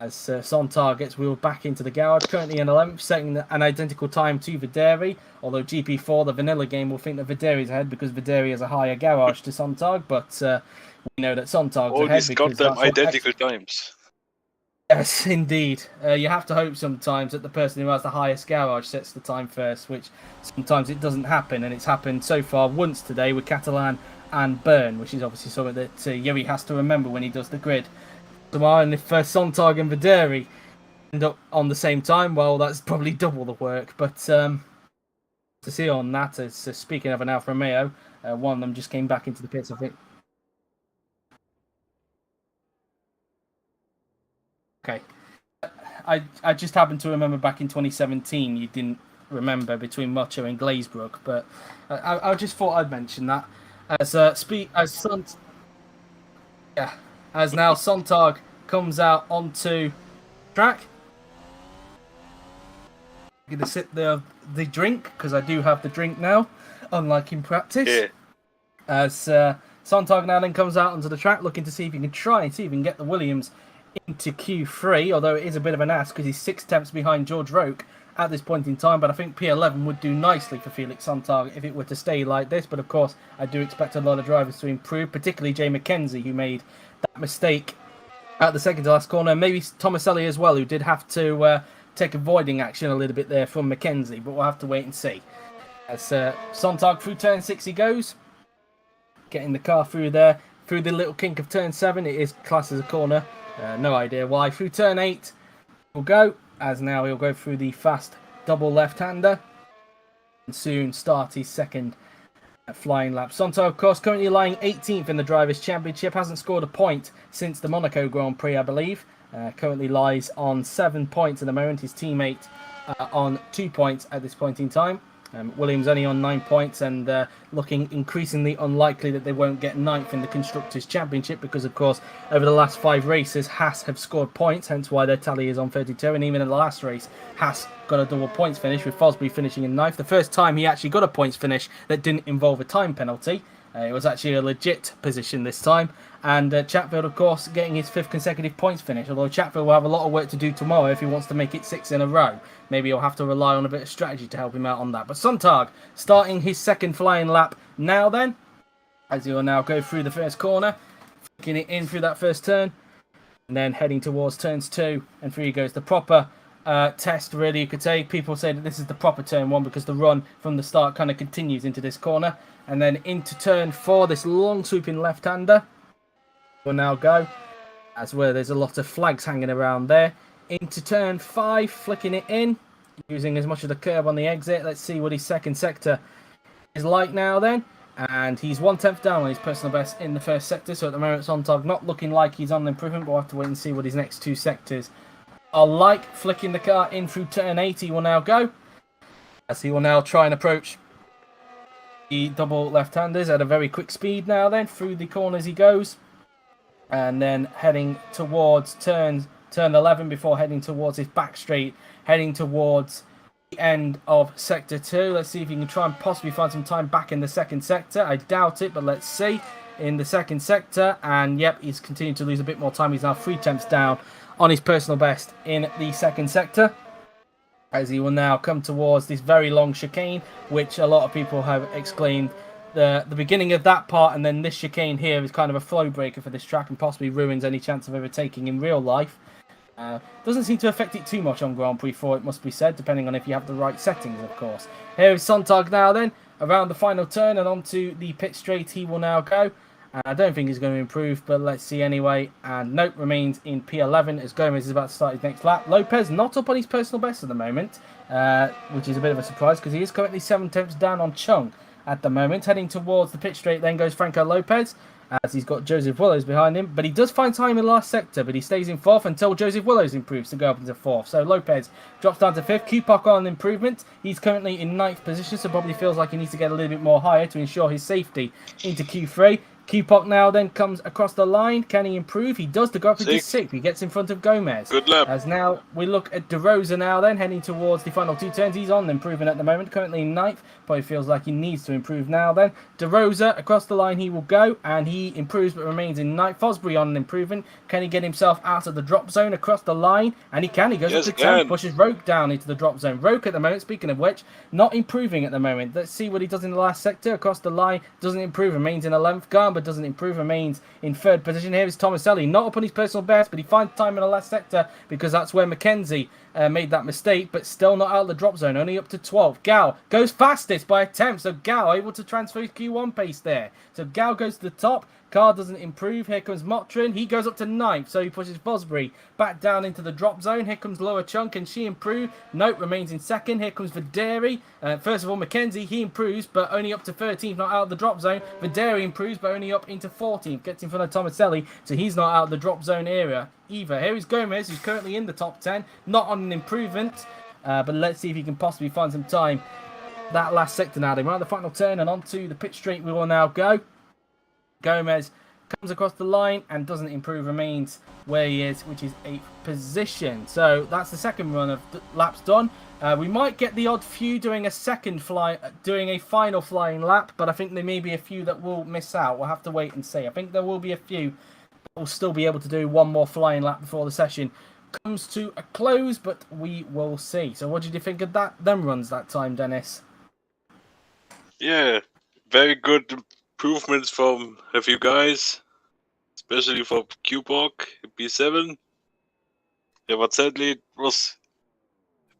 as Sontag gets wheeled back into the garage, currently in 11th, setting an identical time to Videri, although GP4, the vanilla game, will think that Videri's ahead because Videri has a higher garage to Sontag, but we know that Sontag's ahead because got them identical times. Yes, indeed. You have to hope sometimes that the person who has the highest garage sets the time first, which sometimes it doesn't happen, and it's happened so far once today with Catalan and Byrne, which is obviously something that Yuri has to remember when he does the grid tomorrow. And if Sontag and Videri end up on the same time, well, that's probably double the work. But to see on that, as speaking of an Alfa Romeo, one of them just came back into the pits, I think. Okay. I just happened to remember back in 2017 you didn't remember between Mocho and Glazebrook, but I just thought I'd mention that. As now Sontag comes out onto track. I'm gonna sip the drink because I do have the drink now, unlike in practice. Yeah. As Sontag now then comes out onto the track, looking to see if he can try and see if he can get the Williams into Q3, although it is a bit of an ask because he's 6 tenths behind George Roque at this point in time, but I think P11 would do nicely for Felix Sontag if it were to stay like this. But of course, I do expect a lot of drivers to improve, particularly Jay Mackenzie, who made that mistake at the second to last corner. Maybe Tomaselli as well, who did have to take avoiding action a little bit there from Mackenzie, but we'll have to wait and see. As Sontag through turn 6 he goes. Getting the car through there. Through the little kink of turn 7. It is classed as a corner. No idea why. Through turn 8 he'll go. As now he'll go through the fast double left-hander. And soon start his second flying lap. Sontag, of course, currently lying 18th in the Drivers' Championship. Hasn't scored a point since the Monaco Grand Prix, I believe. Currently lies on 7 points at the moment. His teammate on 2 points at this point in time. Williams only on 9 points and looking increasingly unlikely that they won't get 9th in the Constructors' Championship because, of course, over the last 5 races, Haas have scored points, hence why their tally is on 32. And even in the last race, Haas got a double points finish with Fosbury finishing in 9th. The first time he actually got a points finish that didn't involve a time penalty. It was actually a legit position this time. And Chatfield, of course, getting his 5th consecutive points finish. Although Chatfield will have a lot of work to do tomorrow if he wants to make it 6 in a row. Maybe he'll have to rely on a bit of strategy to help him out on that. But Sontag starting his second flying lap now then. As he will now go through the first corner. Flicking it in through that first turn. And then heading towards turns 2 and 3 goes. The proper test, really, you could say. People say that this is the proper turn 1 because the run from the start kind of continues into this corner. And then into turn 4, this long swooping left-hander will now go. As well, there's a lot of flags hanging around there. Into turn 5, flicking it in, using as much of the curb on the exit. Let's see what his second sector is like now then. And he's 1/10 down on his personal best in the first sector. So at the moment, Sontag not looking like he's on improvement, but we'll have to wait and see what his next 2 sectors are like. Flicking the car in through turn 8, he will now go. As he will now try and approach the double left-handers at a very quick speed now then. Through the corners he goes. And then heading towards turn 11 before heading towards his back straight. Heading towards the end of sector 2. Let's see if he can try and possibly find some time back in the second sector. I doubt it, but let's see. In the second sector. And yep, he's continuing to lose a bit more time. He's now 3 tenths down on his personal best in the second sector. As he will now come towards this very long chicane, which a lot of people have exclaimed the beginning of that part, and then this chicane here is kind of a flow breaker for this track and possibly ruins any chance of overtaking in real life. Doesn't seem to affect it too much on Grand Prix 4, it must be said, depending on if you have the right settings, of course. Here is Sontag now then, around the final turn and onto the pit straight he will now go. I don't think he's going to improve, but let's see anyway. And note remains in P11 as Gomez is about to start his next lap. Lopez not up on his personal best at the moment, which is a bit of a surprise because he is currently 7 tenths down on Chung at the moment. Heading towards the pit straight then goes Franco Lopez, as he's got Joseph Willows behind him. But he does find time in the last sector, but he stays in 4th until Joseph Willows improves to go up into 4th. So Lopez drops down to 5th. Kupok on improvement. He's currently in 9th position, so probably feels like he needs to get a little bit more higher to ensure his safety into Q3. Kupok now then comes across the line. Can he improve? He does to go up into 6th. He gets in front of Gomez. Good lap. As now we look at De Rosa now then, heading towards the final 2 turns. He's on improving at the moment, currently in 9th. Probably feels like he needs to improve now then. De Rosa across the line he will go, and he improves but remains in 9th. Fosbury on an improvement. Can he get himself out of the drop zone across the line? And he can. He goes up to 10th, pushes Roke down into the drop zone. Roke at the moment, speaking of which, not improving at the moment. Let's see what he does in the last sector. Across the line, doesn't improve, remains in 11th. Gamba doesn't improve, remains in 3rd position. Here is Tomaselli, not up on his personal best, but he finds time in the last sector because that's where Mackenzie made that mistake, but still not out of the drop zone, only up to 12th. Gao goes fastest by a tenth, so Gao able to transfer his Q1 pace there. So Gao goes to the top. Car doesn't improve. Here comes Motrin. He goes up to 9th, so he pushes Fosbury back down into the drop zone. Here comes Lower Chunk, and she improved. Note remains in 2nd. Here comes Videri. First of all, Mackenzie, he improves, but only up to 13th, not out of the drop zone. Videri improves, but only up into 14th. Gets in front of Tomaselli, so he's not out of the drop zone area either. Here is Gomez, who's currently in the top 10, not on an improvement, but let's see if he can possibly find some time. That last sector now, they're on the final turn, and onto the pit straight we will now go. Gomez comes across the line and doesn't improve, remains where he is, which is 8th position. So that's the second run of laps done. We might get the odd few doing a final flying lap, but I think there may be a few that will miss out. We'll have to wait and see. I think there will be a few that will still be able to do one more flying lap before the session comes to a close, but we will see. So what did you think of them runs that time, Dennis? Yeah, very good improvements from a few guys, especially for Kupok, P7. Yeah, but sadly it was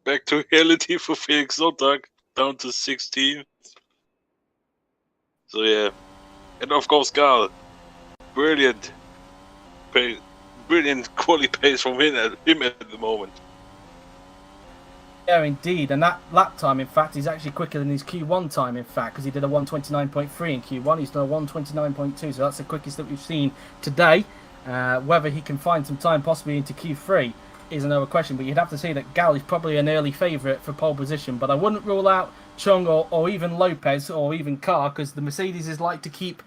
back to reality for Felix Sonntag. down to 16th. So yeah, and of course Gal, brilliant quality pace from him at the moment. Yeah, indeed, and that lap time, in fact, is actually quicker than his Q1 time, in fact, because he did a 1:29.3 in Q1. He's done a 1:29.2, so that's the quickest that we've seen today. Whether he can find some time possibly into Q3 is another question, but you'd have to say that Gal is probably an early favourite for pole position, but I wouldn't rule out Chung or even Lopez or even Carr, because the Mercedes like to keep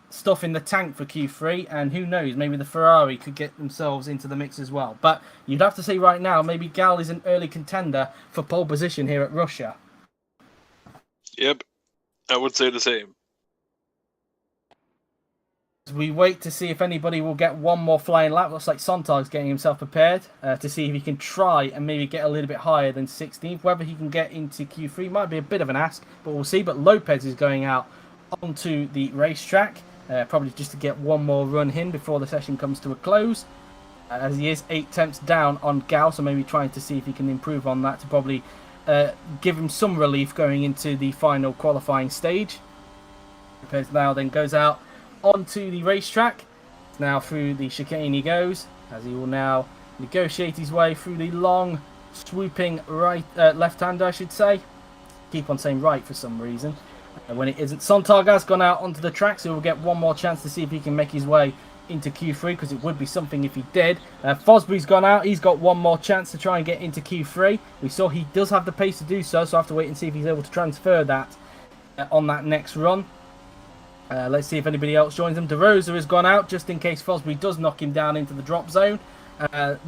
stuff in the tank for Q3, and who knows, maybe the Ferrari could get themselves into the mix as well. But you'd have to say right now, maybe Gal is an early contender for pole position here at Russia. Yep, I would say the same. We wait to see if anybody will get one more flying lap. Looks like Sontag's getting himself prepared to see if he can try and maybe get a little bit higher than 16th. Whether he can get into Q3 might be a bit of an ask, but we'll see. But Lopez is going out onto the racetrack, probably just to get one more run in before the session comes to a close, as he is 8 tenths down on Gal, so maybe trying to see if he can improve on that to probably give him some relief going into the final qualifying stage. Lopez now then goes out onto the racetrack. Now through the chicane he goes, as he will now negotiate his way through the long swooping left-hander, I should say. Keep on saying right for some reason when it isn't. Sontag has gone out onto the track, so we'll get one more chance to see if he can make his way into Q3, because it would be something if he did. Fosbury's gone out. He's got one more chance to try and get into Q3. We saw he does have the pace to do so, so I have to wait and see if he's able to transfer that on that next run. Let's see if anybody else joins them. De Rosa has gone out just in case Fosbury does knock him down into the drop zone.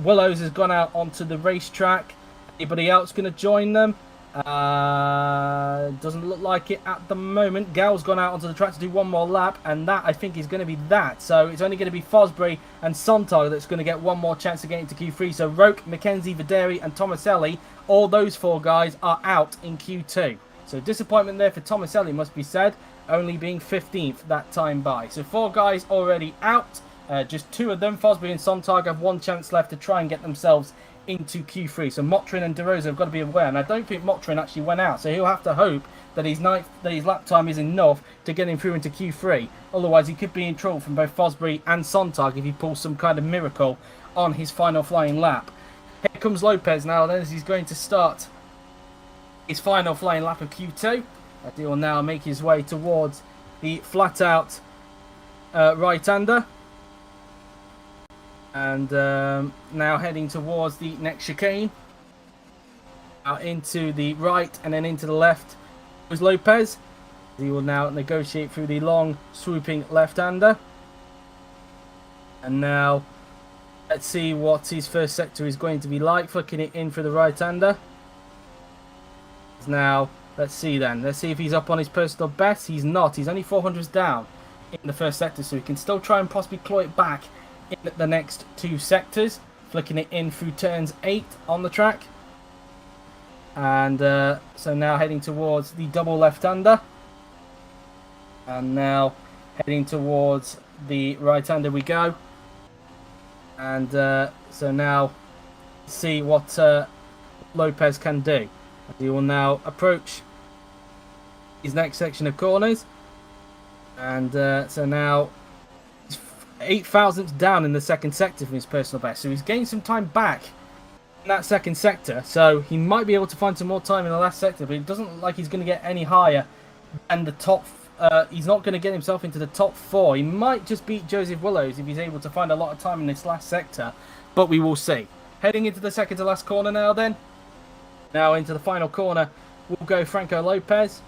Willows has gone out onto the racetrack. Anybody else going to join them? Doesn't look like it at the moment. Gal's gone out onto the track to do one more lap, and that I think is going to be that. So it's only going to be Fosbury and Sontag that's going to get one more chance to get into Q3. So Roke, McKenzie, Videri and Tomaselli, all those 4 guys are out in Q2. So disappointment there for Tomaselli, must be said, only being 15th that time by. So 4 guys already out. Just 2 of them, Fosbury and Sontag, have 1 chance left to try and get themselves into Q3. So Motrin and De Rosa have got to be aware, and I don't think Motrin actually went out, so he'll have to hope that his lap time is enough to get him through into Q3. Otherwise, he could be in trouble from both Fosbury and Sontag if he pulls some kind of miracle on his final flying lap. Here comes Lopez now, then, as he's going to start his final flying lap of Q2. He will now make his way towards the flat-out right-hander. And now heading towards the next chicane. Out into the right and then into the left was Lopez. He will now negotiate through the long, swooping left-hander. And now, let's see what his first sector is going to be like. Flicking it in for the right-hander. Now, let's see then. Let's see if he's up on his personal best. He's not. He's only 400s down in the first sector, so he can still try and possibly claw it back in the next 2 sectors. Flicking it in through turns 8 on the track. And so now heading towards the double left-hander. And now heading towards the right-hander we go. And so now see what Lopez can do. He will now approach his next section of corners. And so now he's 8 thousandths down in the second sector from his personal best. So he's gained some time back in that second sector. So he might be able to find some more time in the last sector. But it doesn't look like he's going to get any higher than the top. He's not going to get himself into the top 4. He might just beat Joseph Willows if he's able to find a lot of time in this last sector. But we will see. Heading into the second to last corner now then. Now into the final corner will go Franco Lopez.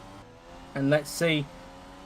And let's see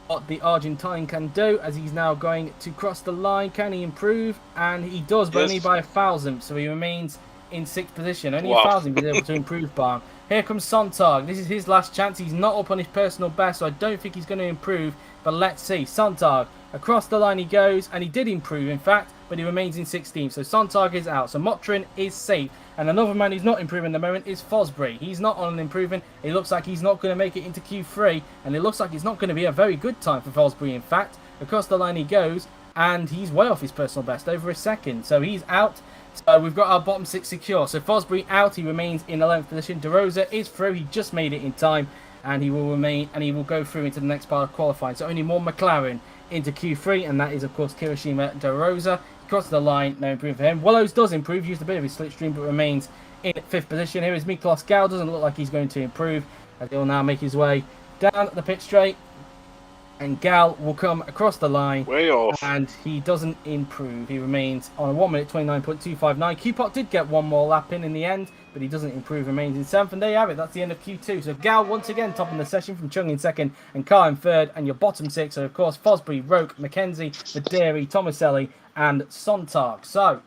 what the Argentine can do as he's now going to cross the line. Can he improve? And he does, but only by 1,000. So he remains in 6th position. Only 1,000 he's able to improve by. Here comes Sontag. This is his last chance. He's not up on his personal best, so I don't think he's going to improve. But let's see. Sontag, across the line he goes, and he did improve, in fact, but he remains in 16th. So Sontag is out. So Motrin is safe. And another man who's not improving at the moment is Fosbury. He's not on improving. It looks like he's not going to make it into Q3. And it looks like it's not going to be a very good time for Fosbury, in fact. Across the line he goes. and he's way off his personal best, over a second. So he's out. So we've got our bottom 6 secure. So Fosbury out, he remains in 11th position. De Rosa is through, he just made it in time, and he will go through into the next part of qualifying. So only more McLaren into Q3, and that is of course Kirishima De Rosa. He crosses the line, no improvement for him. Willows does improve, used a bit of his slipstream, but remains in 5th position. Here is Miklos Gal, doesn't look like he's going to improve, as he'll now make his way down the pit straight. And Gal will come across the line. Way off. And he doesn't improve. He remains on a 1 minute 29.259. Q-Pot did get one more lap in the end, but he doesn't improve, remains in 7th. And there you have it. That's the end of Q2. So Gal once again topping the session, from Chung in 2nd and Carr in 3rd. And your bottom 6 are, of course, Fosbury, Roke, McKenzie, Videri, Tomaselli, and Sontag. So,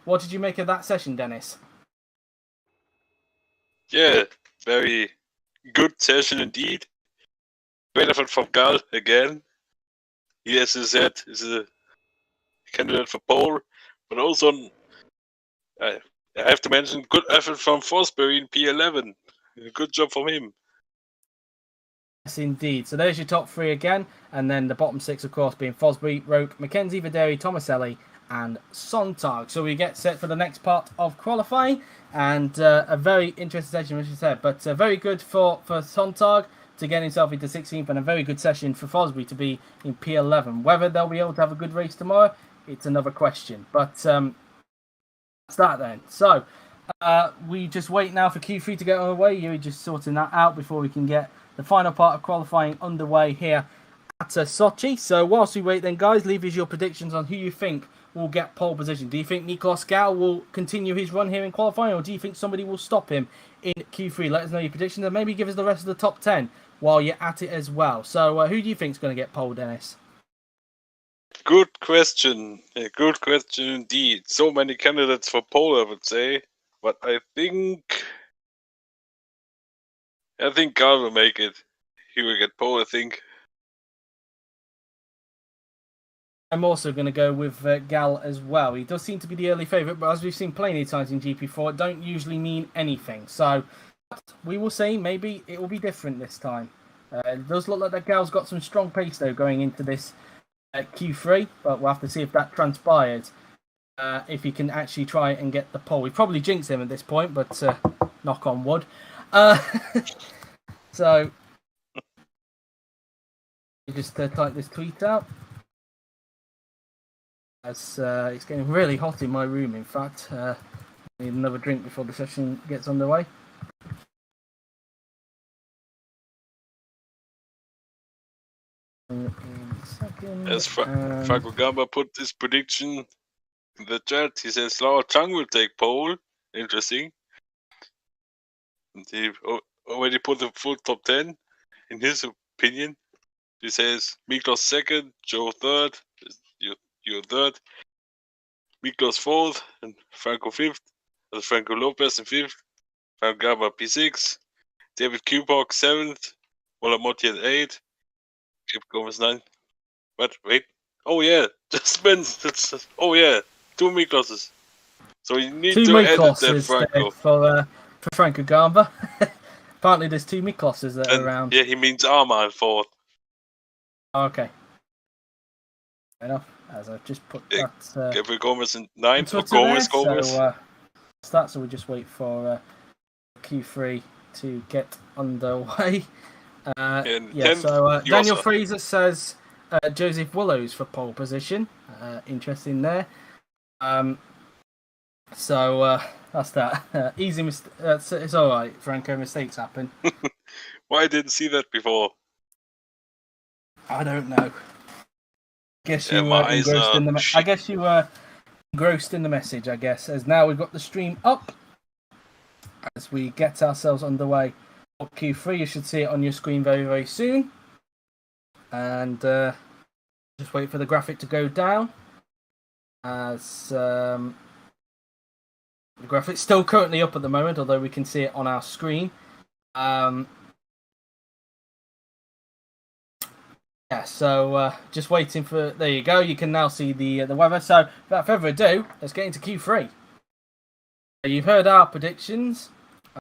what did you make of that session, Dennis? Yeah, very good session indeed. Great effort from Gal again. He, as I said, is a candidate for pole, but also I have to mention good effort from Fosbury in P11. Good job from him. Yes, indeed. So there's your top 3 again, and then the bottom 6, of course, being Fosbury, Roke, McKenzie, Videri, Tomaselli, and Sontag. So we get set for the next part of qualifying, and a very interesting session, as you said, but very good for Sontag to get himself into 16th, and a very good session for Fosbury to be in P11. Whether they'll be able to have a good race tomorrow, it's another question. But that's that then. So we just wait now for Q3 to get underway. You're just sorting that out before we can get the final part of qualifying underway here at Sochi. So whilst we wait then, guys, leave us your predictions on who you think will get pole position. Do you think Miklos Gal will continue his run here in qualifying, or do you think somebody will stop him in Q3? Let us know your predictions, and maybe give us the rest of the top 10 while you're at it as well. So who do you think is going to get pole, Dennis? Good question. Good question indeed. So many candidates for pole, I would say. But I think Gal will make it. He will get pole, I think. I'm also going to go with Gal as well. He does seem to be the early favourite, but as we've seen plenty of times in GP4, it don't usually mean anything. So we will see. Maybe it will be different this time. It does look like that Gal's got some strong pace, though, going into this Q3, but we'll have to see if that transpires. If he can actually try and get the pole. We probably jinx him at this point, but knock on wood. So, just type this tweet out. As it's getting really hot in my room, in fact. I need another drink before the session gets underway. As Franco Gamba put this prediction in the chat, he says Laura Chang will take pole. Interesting. And he already put the full top 10 in his opinion. He says Miklos 2nd, Joe 3rd, you're 3rd, Miklos 4th, and Franco 5th, and Franco Lopez in 5th, Franco Gamba P6, David Kubok 7th, Walla Motti at 8th, Kip Gomez 9th. But wait, oh yeah, just mentioned. Oh yeah, 2 Mikloses. So you need to edit that, Franco. For Franco Gamba. Apparently there's 2 Mikloses that are around. Yeah, he means Arma in 4th. Okay. Fair enough. As I've just put that. Gabriel Gomez in 9th, or Gomez. So we just wait for Q3 to get underway. Daniel Fraser says Joseph Willows for pole position. Interesting there. That's that. Easy mistake. It's all right, Franco. Mistakes happen. Why didn't see that before? I don't know. Guess you were engrossed in the. I guess you were engrossed in the message. I guess, as now we've got the stream up as we get ourselves underway. Q3, you should see it on your screen very, very soon. And just wait for the graphic to go down. As the graphic's still currently up at the moment, although we can see it on our screen. So just waiting for. There you go. You can now see the weather. So without further ado, let's get into Q3. You've heard our predictions.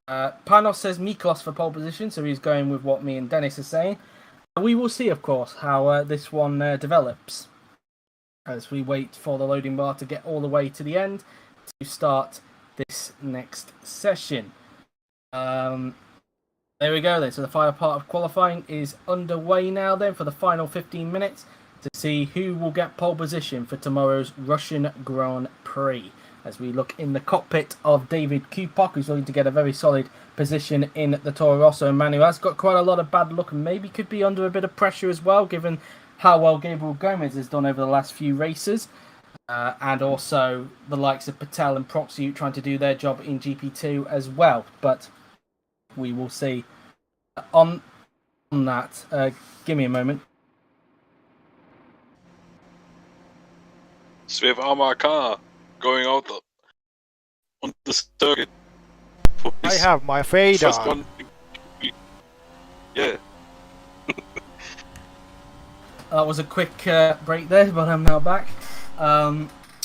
Panos says Miklos for pole position, so he's going with what me and Dennis are saying. We will see, of course, how this one develops. as we wait for the loading bar to get all the way to the end to start this next session. There we go then. So the final part of qualifying is underway now then for the final 15 minutes to see who will get pole position for tomorrow's Russian Grand Prix. As we look in the cockpit of David Kupok, who's looking to get a very solid position in the Toro Rosso. Man, who has got quite a lot of bad luck and maybe could be under a bit of pressure as well, given how well Gabriel Gomez has done over the last few races. And also the likes of Patel and Proxy trying to do their job in GP2 as well. But we will see on that. Give me a moment. So we have Amar Khan going out on the circuit. I have my fade on. One. Yeah. That was a quick break there, but I'm now back.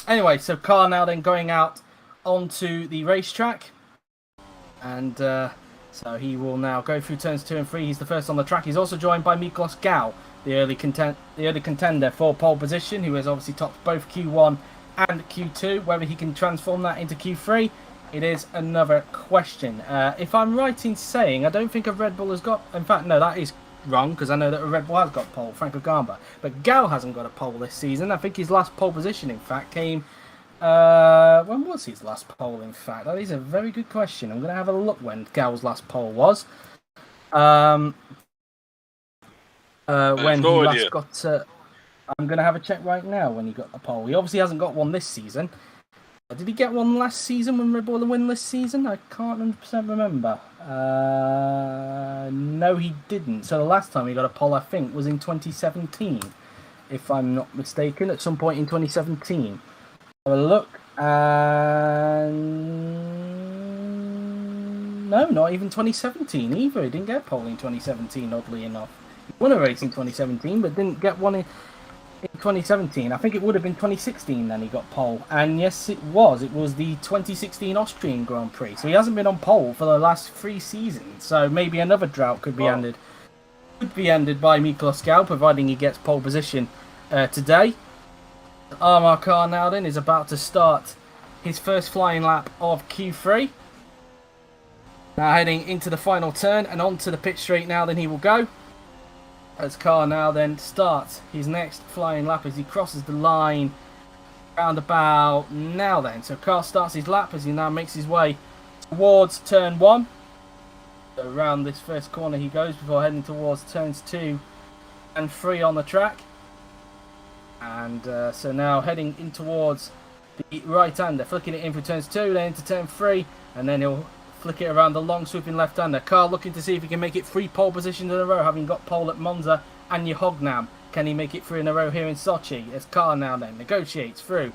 Anyway, so Khan now then going out onto the racetrack. And so he will now go through turns 2 and 3. He's the first on the track. He's also joined by Miklos Gal, the early contender for pole position, who has obviously topped both Q1 and Q2. Whether he can transform that into Q3, it is another question. If I'm right in saying, I don't think a Red Bull has got... In fact, no, that is wrong, because I know that a Red Bull has got pole, Franco Gamba. But Gal hasn't got a pole this season. I think his last pole position, in fact, came... when was his last pole, in fact? That is a very good question. I'm going to have a look when Gal's last pole was. When he last got... I'm going to have a check right now when he got the pole. He obviously hasn't got one this season. Did he get one last season when Red Bull win this season? I can't 100% remember. No, he didn't. So the last time he got a pole, I think, was in 2017. If I'm not mistaken, at some point in 2017. Have a look. No, not even 2017 either. He didn't get a pole in 2017, oddly enough. He won a race in 2017, but didn't get one in 2017. I think it would have been 2016 then he got pole. And yes, it was. It was the 2016 Austrian Grand Prix. So he hasn't been on pole for the last 3 seasons. So maybe another drought could be ended. Could be ended by Miklos Gal, providing he gets pole position today. Amar Khan now then is about to start his first flying lap of Q3. Now heading into the final turn and onto the pit straight now then he will go. As Khan now then starts his next flying lap as he crosses the line round about now then. So Khan starts his lap as he now makes his way towards turn 1. So around this first corner he goes before heading towards turns 2 and 3 on the track. And so now heading in towards the right-hander, flicking it in for turns 2, then into turn 3, and then he'll flick it around the long swooping left-hander. Carl looking to see if he can make it 3 pole positions in a row, having got pole at Monza and Yehognam. Can he make it 3 in a row here in Sochi? As Carl now then negotiates through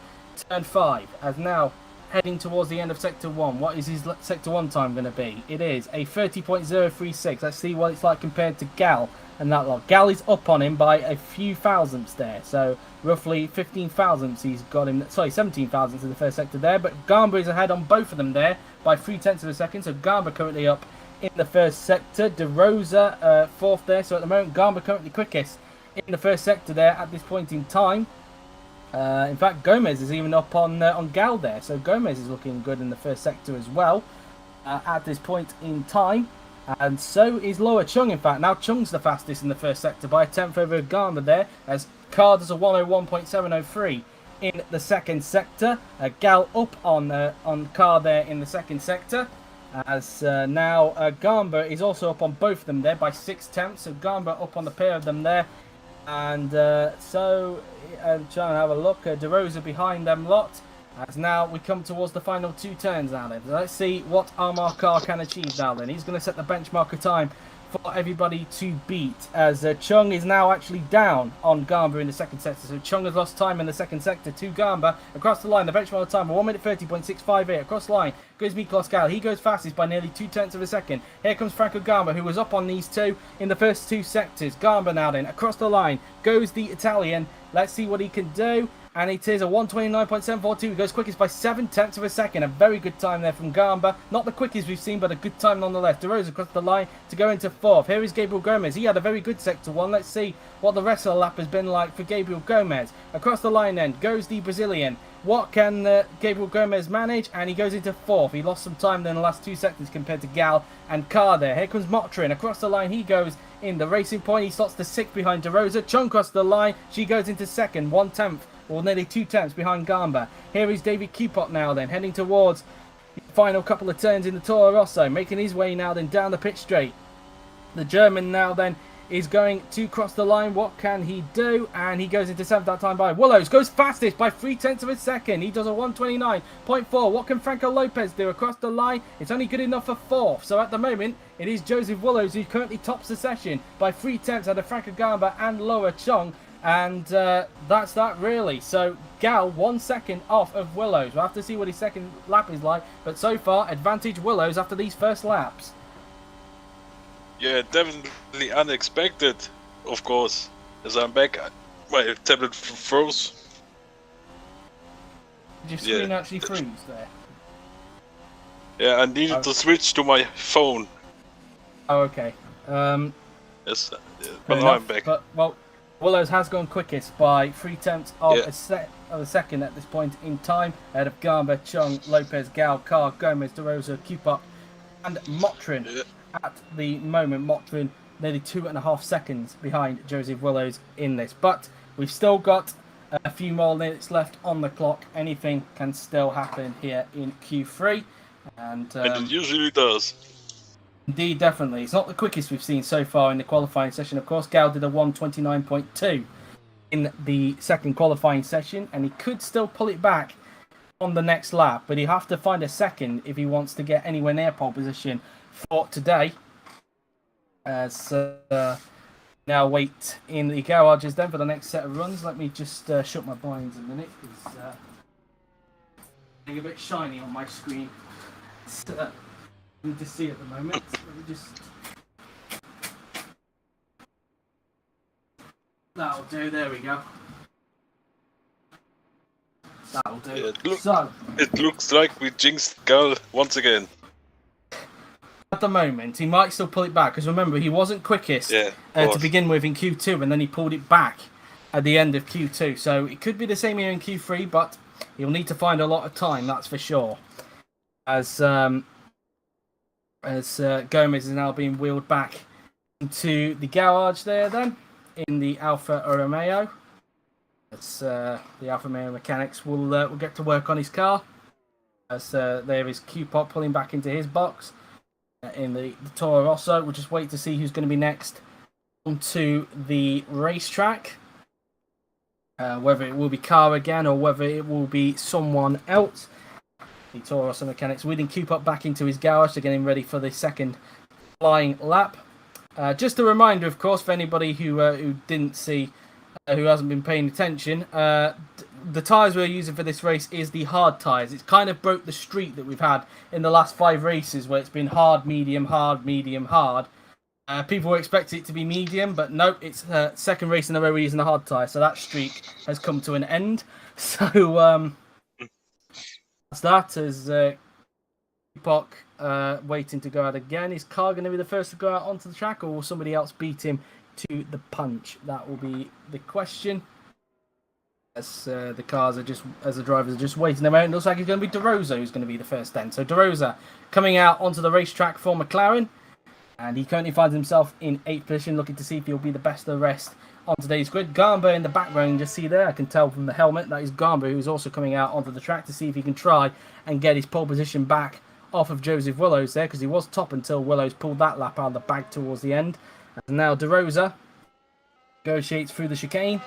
turn 5, as now heading towards the end of Sector 1. What is his Sector 1 time going to be? It is a 30.036. Let's see what it's like compared to Gal and that lot. Gal is up on him by a few thousandths there. So roughly 15 thousandths he's got him. Sorry, 17 thousandths in the first sector there. But Gamba is ahead on both of them there by 0.3 of a second. So Gamba currently up in the first sector. De Rosa fourth there. So at the moment, Gamba currently quickest in the first sector there at this point in time. In fact, Gomez is even up on Gal there. So Gomez is looking good in the first sector as well at this point in time. And so is Lower Chung, in fact. Now Chung's the fastest in the first sector by a 10th over Gamba there, as Carr does a 101.703 in the second sector. Gal up on Carr there in the second sector. As now Gamba is also up on both of them there by 0.6. So Gamba up on the pair of them there. And so I'm trying to have a look. De Rosa behind them lot. As now we come towards the final 2 turns now then. Let's see what Amar Khan can achieve now then. He's going to set the benchmark of time for everybody to beat. As Chung is now actually down on Gamba in the second sector. So Chung has lost time in the second sector to Gamba. Across the line, the benchmark time of 1 minute 30.658. Across the line goes Miklos Gal. He goes fastest by nearly 0.2 of a second. Here comes Franco Gamba, who was up on these 2 in the first 2 sectors. Gamba now then, across the line goes the Italian. Let's see what he can do. and it is a 1:29.742. He goes quickest by 7/10 of a second. A very good time there from Gamba. Not the quickest we've seen, but a good time nonetheless. De Rosa across the line to go into fourth. Here is Gabriel Gomez. He had a very good sector one. Let's see what the rest of the lap has been like for Gabriel Gomez. Across the line then goes the Brazilian. What can Gabriel Gomez manage? And he goes into fourth. He lost some time in the last 2 seconds compared to Gal and Carr there. Here comes Motrin. Across the line he goes in the Racing Point. He slots to 6th behind De Rosa. Chung across the line. She goes into 2nd. 1/10 or nearly 2/10 behind Gamba. Here is David Kupot now then, heading towards the final couple of turns in the Toro Rosso. Making his way now then down the pit straight. The German now then is going to cross the line. What can he do? And he goes into 7th that time by Willows. Goes fastest by 3/10 of a second. He does a 1:29.4. What can Franco Lopez do across the line? It's only good enough for 4th. So at the moment, it is Joseph Willows who currently tops the session by 3/10 out of Franco Gamba and Laura Chung. And that's that really. So Gal 1 second off of Willows. We'll have to see what his second lap is like. But so far, advantage Willows after these first laps. Yeah, definitely unexpected, of course. As I'm back, my tablet froze. Did your screen actually freeze there? Yeah, I needed to switch to my phone. Oh, okay. Yes, but now I'm back. But, well, Willows has gone quickest by 3/10 of a second at this point in time. Ahead of Gamba, Chung, Lopez, Gal, Carr, Gomez, De Rosa, Kupop, and Motrin. Yeah. At the moment, Motrin nearly 2.5 seconds behind Joseph Willows in this. But we've still got a few more minutes left on the clock. Anything can still happen here in Q3. And it usually does. Indeed, definitely. It's not the quickest we've seen so far in the qualifying session. Of course, Gal did a 1:29.2 in the second qualifying session, and he could still pull it back on the next lap, but he'll have to find a second if he wants to get anywhere near pole position for today. As now wait in the garages then for the next set of runs. Let me just shut my blinds a minute. It's getting a bit shiny on my screen. It's need to see at the moment. Let me just. That'll do. There we go. That'll do. Yeah, it looks like we jinxed Gal once again. At the moment, he might still pull it back because remember he wasn't quickest to begin with in Q2, and then he pulled it back at the end of Q2. So it could be the same here in Q3, but he'll need to find a lot of time. That's for sure. As Gomez is now being wheeled back into the garage there, then in the Alfa Romeo. As the Alfa Romeo mechanics will get to work on his car. As there is Q-Pop pulling back into his box. In the Toro Rosso. We'll just wait to see who's going to be next onto the racetrack. Whether it will be Carr again or whether it will be someone else. The Toro Rosso mechanics wheeling Q-Pop back into his garage to get him ready for the second flying lap. Just a reminder, of course, for anybody who didn't see, who hasn't been paying attention, the tyres we're using for this race is the hard tyres. It's kind of broke the streak that we've had in the last 5 races where it's been hard, medium, hard, medium, hard. People were expecting it to be medium, but nope, it's second race in a row we're using the hard tyre, so that streak has come to an end. So that's that, as Epoch waiting to go out again. Is Carr going to be the first to go out onto the track, or will somebody else beat him to the punch? That will be the question. As the drivers are just waiting them out. It looks like it's going to be De Rosa who's going to be the first then. So De Rosa coming out onto the racetrack for McLaren. And he currently finds himself in 8th position, looking to see if he'll be the best of the rest on today's grid. Gamba in the background, just see there, I can tell from the helmet, that is Gamba, who's also coming out onto the track to see if he can try and get his pole position back off of Joseph Willows there, because he was top until Willows pulled that lap out of the bag towards the end. And now De Rosa negotiates through the chicane.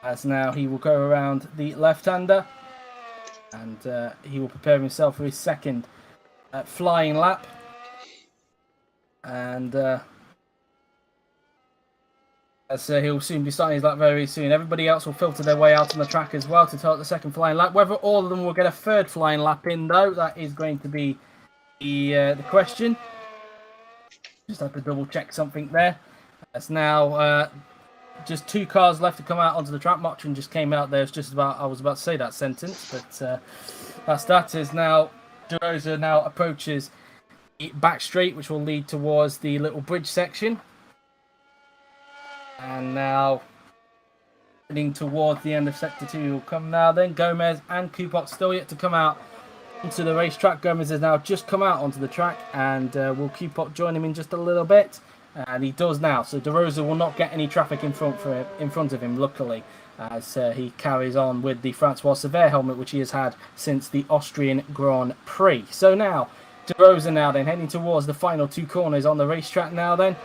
As now he will go around the left-hander, and he will prepare himself for his second flying lap. And as he'll soon be starting his lap very soon. Everybody else will filter their way out on the track as well to start the second flying lap. Whether all of them will get a third flying lap in, though, that is going to be the question. Just have to double check something there. As now just 2 cars left to come out onto the track. Motrin just came out there. I was about to say that sentence, but that is now De Rosa now approaches the back straight, which will lead towards the little bridge section. And now heading towards the end of Sector 2 will come now then. Gomez and Kupok still yet to come out into the racetrack. Gomez has now just come out onto the track, and will Kupok join him in just a little bit? And he does now. So De Rosa will not get any traffic in front of him, luckily, as he carries on with the Francois Sever helmet, which he has had since the Austrian Grand Prix. So now, De Rosa now then heading towards the final 2 corners on the racetrack now then.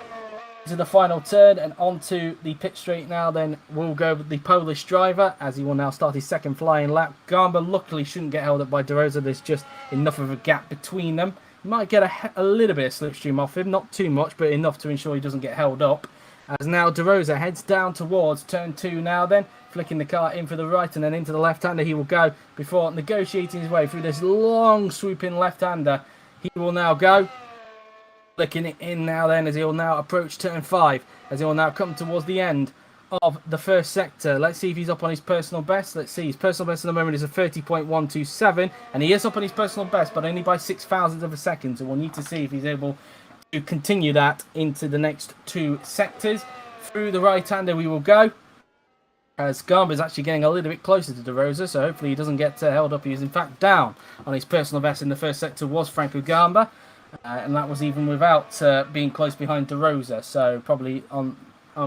To the final turn and onto the pit straight now then will go the Polish driver, as he will now start his second flying lap. Gamba luckily shouldn't get held up by De Rosa. There's just enough of a gap between them. He might get a little bit of slipstream off him, not too much, but enough to ensure he doesn't get held up. As now De Rosa heads down towards turn 2 now then, flicking the car in for the right and then into the left-hander he will go before negotiating his way through this long swooping left-hander. He will now go. Flicking it in now then, as he will now approach turn 5, as he will now come towards the end of the first sector. Let's see if he's up on his personal best. Let's see, his personal best at the moment is a 30.127, and he is up on his personal best, but only by 0.06 of a second, so we'll need to see if he's able to continue that into the next 2 sectors. Through the right-hander we will go, as Gamba is actually getting a little bit closer to De Rosa, so hopefully he doesn't get held up. He is in fact down on his personal best in the first sector was Franco Gamba. And that was even without being close behind De Rosa. So probably on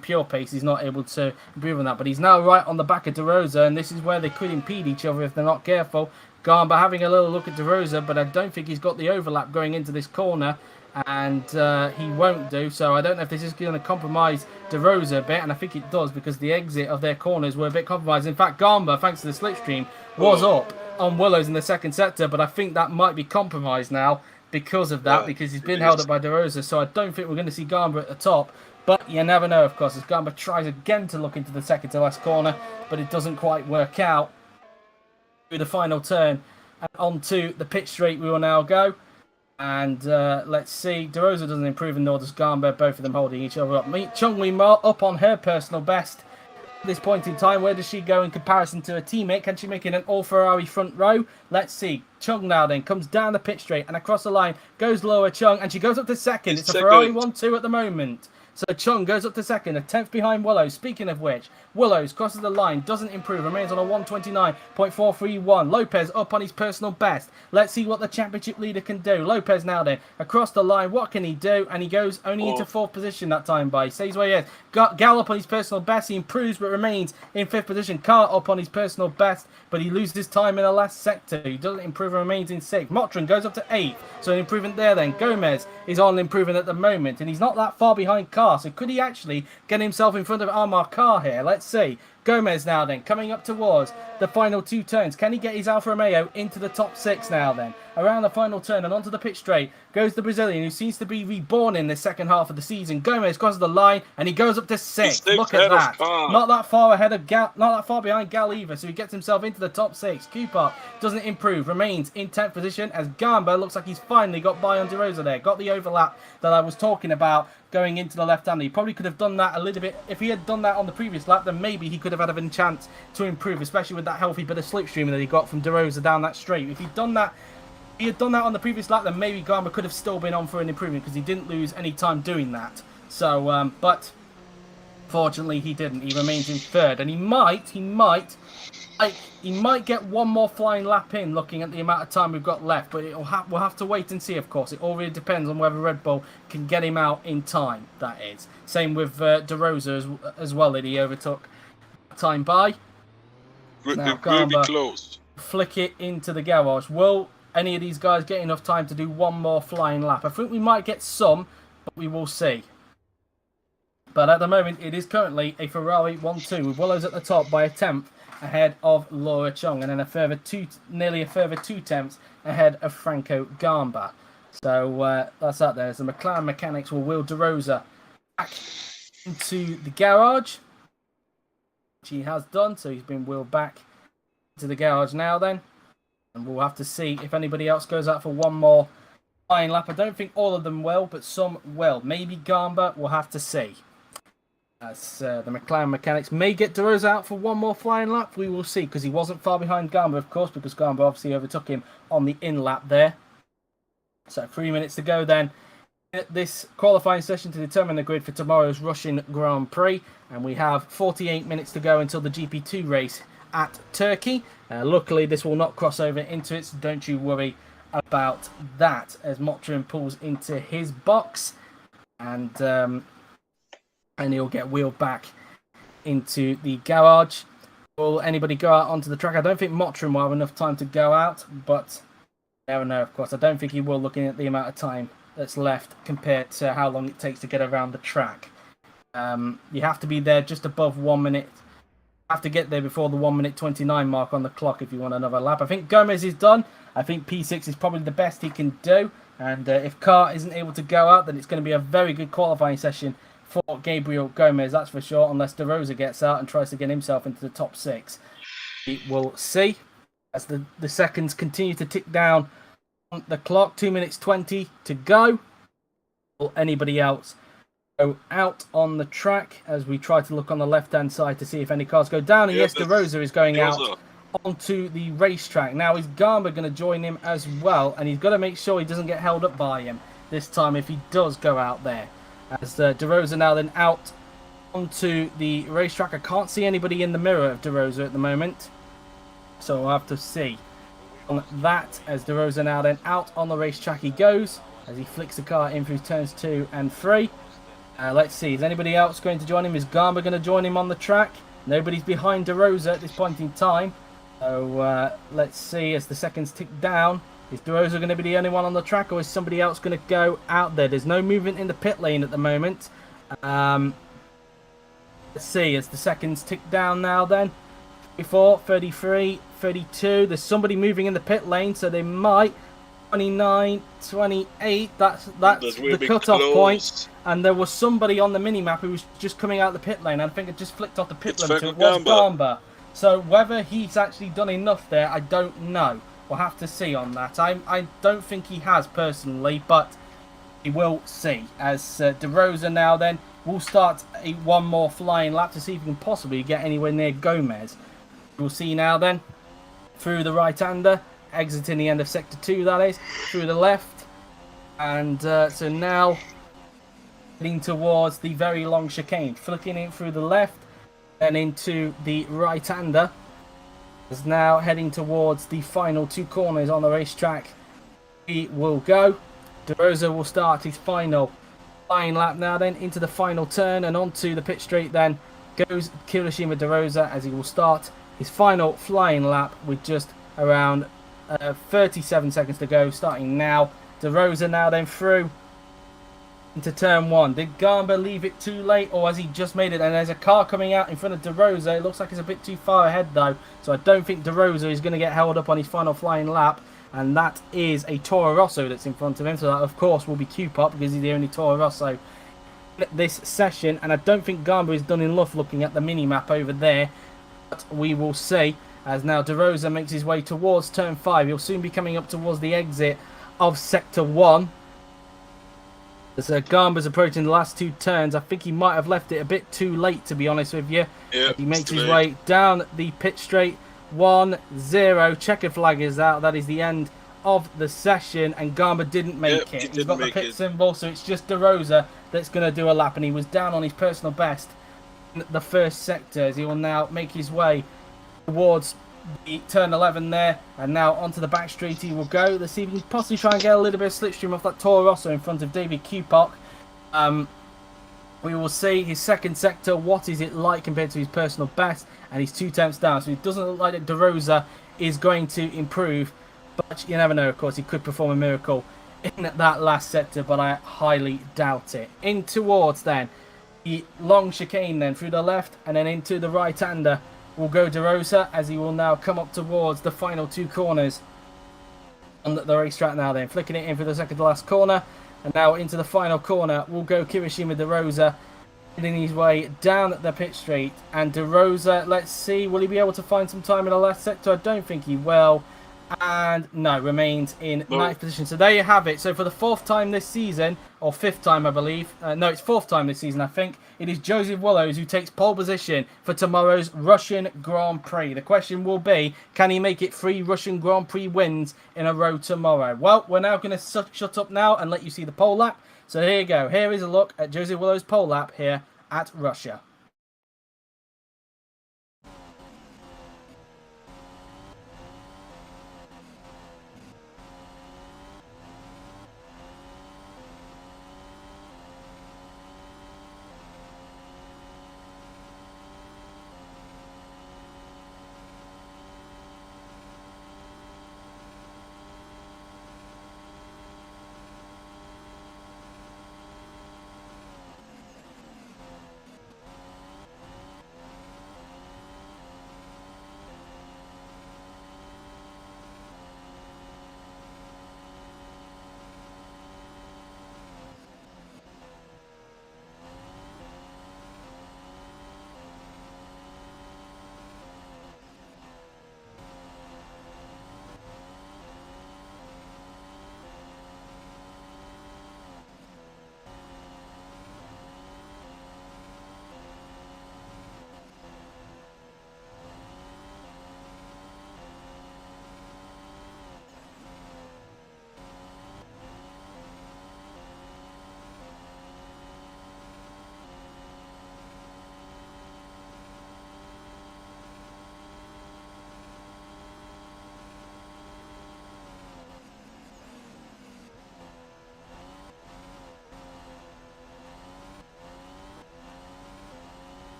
pure pace, he's not able to improve on that. But he's now right on the back of De Rosa, and this is where they could impede each other if they're not careful. Gamba having a little look at De Rosa, but I don't think he's got the overlap going into this corner, and he won't do. So I don't know if this is going to compromise De Rosa a bit, and I think it does because the exit of their corners were a bit compromised. In fact, Gamba, thanks to the slipstream, was up on Willows in the second sector, but I think that might be compromised now because of that, because he's been held up by De Rosa. So I don't think we're going to see Gamba at the top, but you never know, of course, as Gamba tries again to look into the second to last corner, but it doesn't quite work out. Through the final turn and onto the pit straight we will now go, and let's see, De Rosa doesn't improve and nor does Gamba, both of them holding each other up. Chung Wei Ma up on her personal best at this point in time. Where does she go in comparison to her teammate? Can she make it an all Ferrari front row? Let's see. Chung now then comes down the pit straight and across the line goes Laura Chung, and she goes up to second. It's a Ferrari 1-2 at the moment. So Chung goes up to second, a 10th behind Willows. Speaking of which, Willows crosses the line, doesn't improve, remains on a 129.431. Lopez up on his personal best. Let's see what the championship leader can do. Lopez now then, across the line, what can he do? And he goes only into 4th position that time by. Stays where he is. Gal up on his personal best, he improves but remains in 5th position. Carr up on his personal best, but he loses time in the last sector. He doesn't improve and remains in 6th. Motrin goes up to 8th, so an improvement there then. Gomez is on improving at the moment, and he's not that far behind Carr, so could he actually get himself in front of Amar Carr here? Let's see. Gomez now then, coming up towards the final 2 turns. Can he get his Alfa Romeo into the top 6 now then? Around the final turn and onto the pit straight goes the Brazilian, who seems to be reborn in the second half of the season. Gomez crosses the line and he goes up to 6th. Look at that. Not that far ahead of Gal, not that far behind Gal either, so he gets himself into the top 6. Cooper doesn't improve, remains in 10th position as Gamba looks like he's finally got by on De Rosa there. Got the overlap that I was talking about going into the left-hander. He probably could have done that a little bit. If he had done that on the previous lap, then maybe he could have had a chance to improve, especially with that healthy bit of slipstream that he got from De Rosa down that straight. If he had done that on the previous lap, then maybe Gamba could have still been on for an improvement because he didn't lose any time doing that. So, but fortunately he didn't. He remains in 3rd, and he might get one more flying lap in, looking at the amount of time we've got left, but we'll have to wait and see, of course. It all really depends on whether Red Bull can get him out in time, that is. Same with De Rosa as well, that he overtook time by. Now, it will be close. Flick it into the garage. Will any of these guys get enough time to do one more flying lap? I think we might get some, but we will see. But at the moment, it is currently a Ferrari 1-2 with Willows at the top by a 10th ahead of Laura Chung, and then nearly a further 2 tenths ahead of Franco Gamba. So that's that there. So McLaren Mechanics will wheel De Rosa back into the garage, which he has done. So he's been wheeled back to the garage now then. And we'll have to see if anybody else goes out for one more flying lap. I don't think all of them will, but some will. Maybe Gamba, we'll have to see. As the McLaren mechanics may get De Rosa out for one more flying lap. We will see, because he wasn't far behind Gamba, of course, because Gamba obviously overtook him on the in lap there. So 3 minutes to go then. This qualifying session to determine the grid for tomorrow's Russian Grand Prix. And we have 48 minutes to go until the GP2 race at Turkey. Luckily, this will not cross over into it, so don't you worry about that, as Mottram pulls into his box. And he'll get wheeled back into the garage. Will anybody go out onto the track? I don't think Mottram will have enough time to go out, but you never know, of course. I don't think he will, looking at the amount of time that's left compared to how long it takes to get around the track. You have to be there just above 1 minute. You have to get there before the 1 minute 29 mark on the clock if you want another lap. I think Gomez is done. I think P6 is probably the best he can do. And if Carr isn't able to go out, then it's going to be a very good qualifying session for Gabriel Gomez, that's for sure, unless De Rosa gets out and tries to get himself into the top 6. We will see as the seconds continue to tick down on the clock. 2 minutes 20 to go. Will anybody else go out on the track as we try to look on the left-hand side to see if any cars go down? And yes, De Rosa is going out onto the racetrack. Now, is Gamba going to join him as well? And he's got to make sure he doesn't get held up by him this time if he does go out there. As De Rosa now then out onto the racetrack. I can't see anybody in the mirror of De Rosa at the moment, so we'll have to see on that. As De Rosa now then out on the racetrack he goes, as he flicks the car in through turns 2 and 3. Let's see, is anybody else going to join him? Is Gamba going to join him on the track? Nobody's behind De Rosa at this point in time. So let's see as the seconds tick down. Is De Rosa going to be the only one on the track, or is somebody else going to go out there? There's no movement in the pit lane at the moment. Let's see as the seconds tick down now then. 34, 33, 32. There's somebody moving in the pit lane, so they might. 29, 28. That's the cut-off point. And there was somebody on the mini-map who was just coming out the pit lane. I think it just flicked off the pit lane, so it was Gamba. So whether he's actually done enough there, I don't know. We'll have to see on that. I don't think he has personally, but we will see. As De Rosa now then will start one more flying lap to see if he can possibly get anywhere near Gomez. We'll see now then through the right-hander, exiting the end of sector 2, that is, through the left. And so now heading towards the very long chicane, flicking in through the left, then into the right-hander. Is now heading towards the final 2 corners on the racetrack. He will go. De Rosa will start his final flying lap now then into the final turn, and onto the pit straight then goes Kirishima De Rosa, as he will start his final flying lap with just around 37 seconds to go, starting now. De Rosa now then through into turn 1. Did Gamba leave it too late, or has he just made it? And there's a car coming out in front of De Rosa. It looks like it's a bit too far ahead though, so I don't think De Rosa is going to get held up on his final flying lap. And that is a Toro Rosso that's in front of him, so that of course will be Q-Pop, because he's the only Toro Rosso in this session. And I don't think Gamba is done enough looking at the mini-map over there, but we will see. As now De Rosa makes his way towards turn 5. He'll soon be coming up towards the exit of sector 1. As Gamba's approaching the last 2 turns, I think he might have left it a bit too late, to be honest with you. Yeah, he makes his way down the pit straight. 1-0. Checker flag is out. That is the end of the session, and Gamba didn't make it. He's got the pit symbol, so it's just De Rosa that's going to do a lap, and he was down on his personal best in the first sector, as he will now make his way towards the turn 11 there, and now onto the back straight he will go. Let's see if he can possibly try and get a little bit of slipstream off that Toro Rosso in front of David Kupok. We will see his second sector, what is it like compared to his personal best, and he's 2 tenths down, so it doesn't look like that De Rosa is going to improve, but you never know. Of course, he could perform a miracle in that last sector, but I highly doubt it. In towards then the long chicane then through the left, and then into the right-hander will go De Rosa, as he will now come up towards the final 2 corners on the racetrack now then, flicking it in for the second to last corner. And now into the final corner will go Kirishima De Rosa, heading his way down the pit straight. And De Rosa, let's see, will he be able to find some time in the last sector? I don't think he will. And no, remains in No. ninth position. So there you have it. So for the fourth time this season, or fifth time, I believe. No, it's fourth time this season, I think. It is Joseph Willows who takes pole position for tomorrow's Russian Grand Prix. The question will be, can he make it 3 Russian Grand Prix wins in a row tomorrow? Well, we're now going to shut up now and let you see the pole lap. So here you go. Here is a look at Joseph Willows' pole lap here at Russia.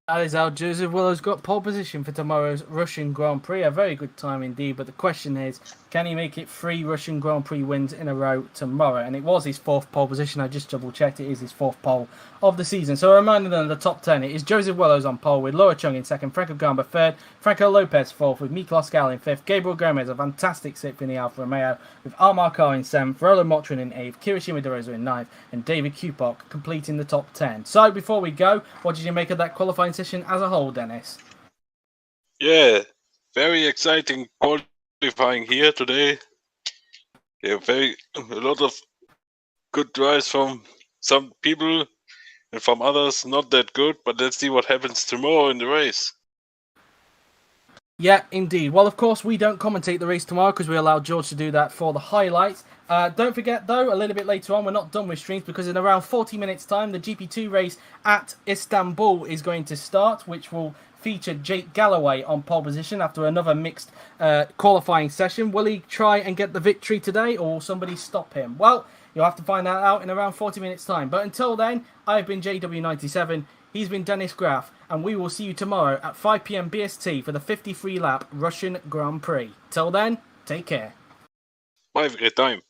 That is how Joseph Willows got pole position for tomorrow's Russian Grand Prix. A very good time indeed, but the question is, can he make it 3 Russian Grand Prix wins in a row tomorrow? And it was his 4th pole position. I just double-checked. It is his 4th pole of the season. So a reminder then of the top 10. It is Joseph Willows on pole with Laura Chung in 2nd, Franco Gamba 3rd, Franco Lopez 4th with Miklos Gal in 5th, Gabriel Gomez, a fantastic 6th in the Alfa Romeo with Almar Carr in 7th, Roland Motrin in 8th, Kirishima De Rosa in 9th, and David Kupok completing the top 10. So before we go, what did you make of that qualifying session as a whole, Dennis? Yeah, very exciting qualifying here today. Yeah, a lot of good drives from some people and from others not that good, but let's see what happens tomorrow in the race. Yeah, indeed. Well, of course, we don't commentate the race tomorrow because we allowed George to do that for the highlights. Don't forget, though, a little bit later on, we're not done with streams because in around 40 minutes' time, the GP2 race at Istanbul is going to start, which will feature Jake Galloway on pole position after another mixed qualifying session. Will he try and get the victory today, or will somebody stop him? Well, you'll have to find that out in around 40 minutes' time. But until then, I've been JW97. He's been Dennis Graff, and we will see you tomorrow at 5 p.m. BST for the 53-lap Russian Grand Prix. Till then, take care. Bye, have a great time.